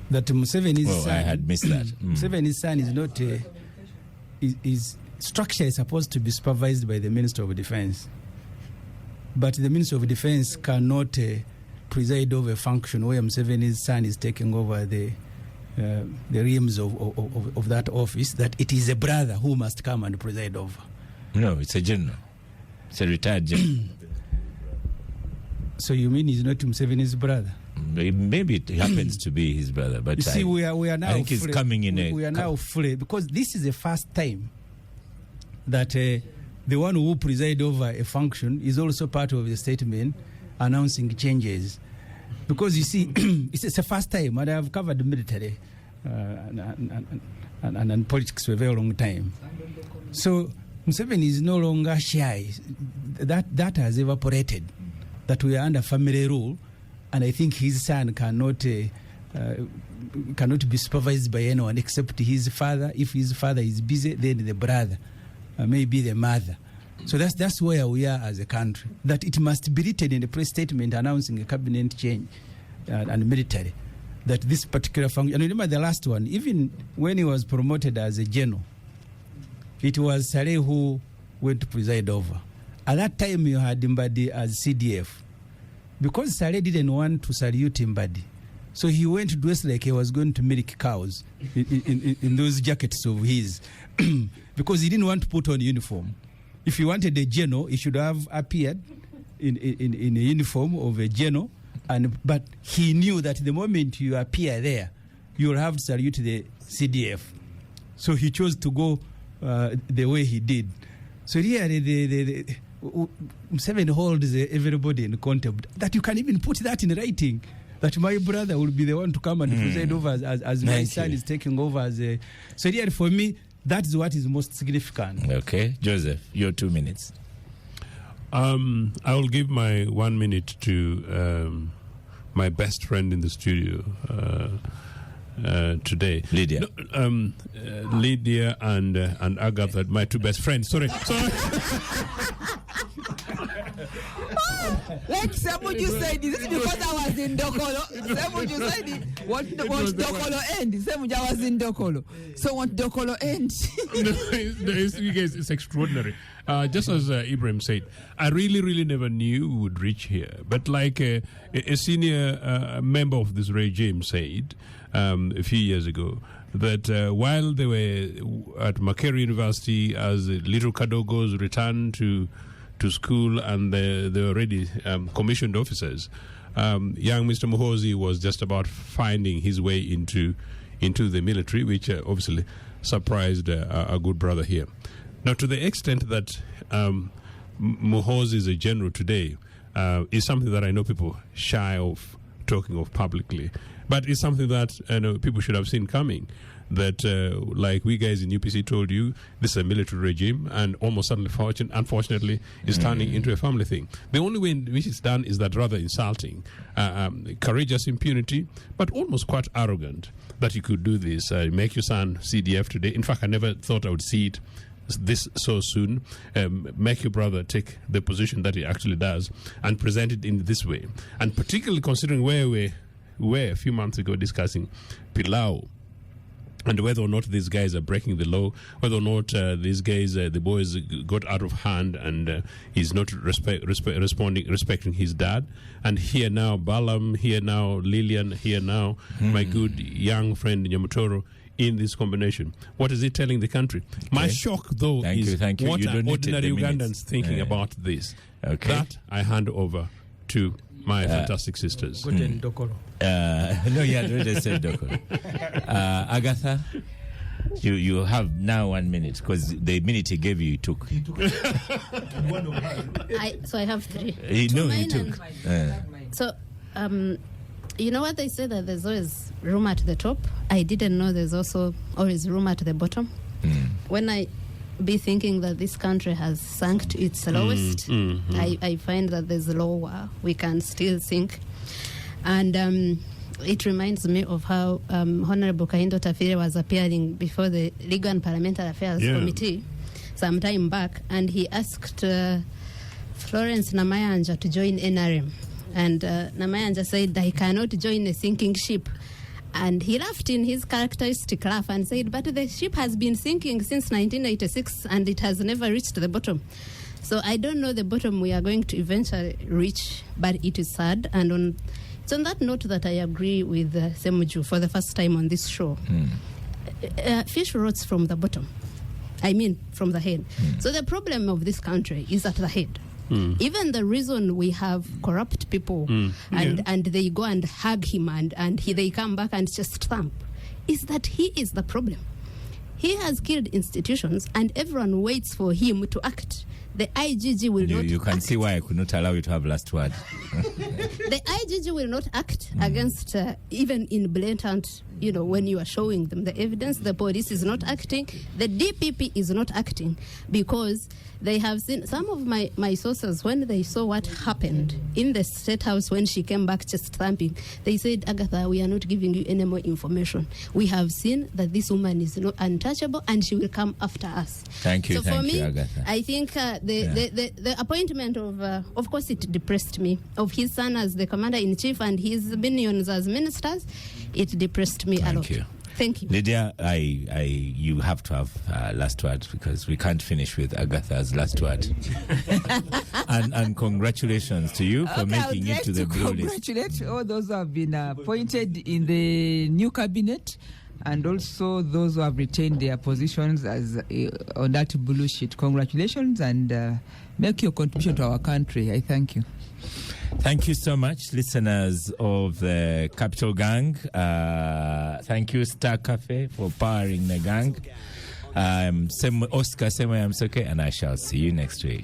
That Museveni's son, I had missed that. Museveni's son is not his structure is supposed to be supervised by the Minister of Defense, but the Minister of Defense cannot preside over a function where Museveni's son is taking over the realms of that office. That it is a brother who must come and preside over. No, it's a general. It's a retired general. So you mean he's not Museveni's brother? Maybe it happens to be his brother, but you see, we are now. I think he's coming in. We are now fully, because this is the first time that the one who preside over a function is also part of the statement announcing changes. Because you see, it's the first time, and I have covered the military and politics for a very long time. So Museveni is no longer shy. That has evaporated. That we are under family rule, and I think his son cannot be supervised by anyone except his father. If his father is busy, then the brother, maybe the mother. So that's where we are as a country. That it must be written in the press statement announcing a cabinet change and military. That this particular function, and remember the last one, even when he was promoted as a general, it was Saleh who went to preside over. At that time, you had Mbadi as CDF. Because Saleh didn't want to salute Mbadi, so he went dressed like he was going to milk cows in those jackets of his, because he didn't want to put on uniform. If he wanted a general, he should have appeared in a uniform of a general, but he knew that the moment you appear there, you will have to salute the CDF. So he chose to go the way he did. So really, Museveni holds everybody in contempt. That you can even put that in writing. That my brother will be the one to come and preside over as my son is taking over as a. So really, for me, that is what is most significant. Okay, Joseph, your 2 minutes. I will give my 1 minute to my best friend in the studio today, Lydia. No, Lydia and Agatha, my two best friends. Sorry. Like Semuju said, this is because I was in Dokolo. Semuju said it. What Dokolo end? Semuju, I was in Dokolo. So what Dokolo end? It's extraordinary. Just as Ibrahim said, I really never knew we would reach here. But like a senior member of this regime said a few years ago, that while they were at Makerere University as little Kadogos returned to school and they were already commissioned officers, young Mr. Muhoozi was just about finding his way into the military, which obviously surprised our good brother here. Now, to the extent that Muhoozi is a general today, is something that I know people shy of talking of publicly, but it's something that people should have seen coming. That, like we guys in UPC told you, this is a military regime, and almost suddenly, unfortunately, is turning into a family thing. The only way in which it's done is that rather insulting, courageous impunity, but almost quite arrogant that you could do this. Make your son CDF today. In fact, I never thought I would see it this so soon. Make your brother take the position that he actually does and present it in this way. And particularly considering where we were a few months ago discussing Pilau, and whether or not these guys are breaking the law, whether or not these guys, the boys got out of hand and he's not respecting his dad. And here now, Balaam, here now, Lillian, here now, my good young friend Nyamutoro, in this combination. What is it telling the country? Okay. My shock, though, is what are ordinary Ugandans thinking about this. Okay. That I hand over to my fantastic sisters. Good in Dokolo. No, you had already said Dokolo. Agatha, you have now 1 minute, because the minute he gave you, he took. So I have 3. He took. So, you know what they say, that there's always room at the top? I didn't know there's also always room at the bottom. When I be thinking that this country has sunk to its lowest, I find that there's lower we can still sink. And it reminds me of how Honorable Kahindo Tafire was appearing before the Legal and Parliamentary Affairs Committee some time back, and he asked Florence Namayanja to join NRM. And Namayanja said that he cannot join a sinking ship. And he laughed in his characteristic laugh and said, but the ship has been sinking since 1986 and it has never reached the bottom. So I don't know the bottom we are going to eventually reach, but it is sad. And it's on that note that I agree with Semuju for the first time on this show. Fish rots from the bottom. I mean, from the head. So the problem of this country is at the head. Even the reason we have corrupt people and they go and hug him and they come back and just thump is that he is the problem. He has killed institutions, and everyone waits for him to act. The IGG will not You can act. see why I could not allow you to have last word. The IGG will not act against, even in blatant, when you are showing them the evidence. The police is not acting. The DPP is not acting because they have seen some of my sources, when they saw what happened in the State House when she came back chest thumping, they said, Agatha, we are not giving you any more information. We have seen that this woman is not untouchable and she will come after us. Thank you, So for me, Agatha. I think the appointment of course, it depressed me, of his son as the commander-in-chief and his minions as ministers. It depressed me a lot. Thank you. Thank you. Lydia, you have to have last word because we can't finish with Agatha's last word. and congratulations to you for making it to the blue list. Congratulate all those who have been appointed in the new cabinet, and also those who have retained their positions as on that blue sheet. Congratulations, and make your contribution to our country. I thank you. Thank you so much, listeners of the Capital Gang. Thank you, Star Cafe, for powering the gang. Oscar Semoyamsoke, and I shall see you next week.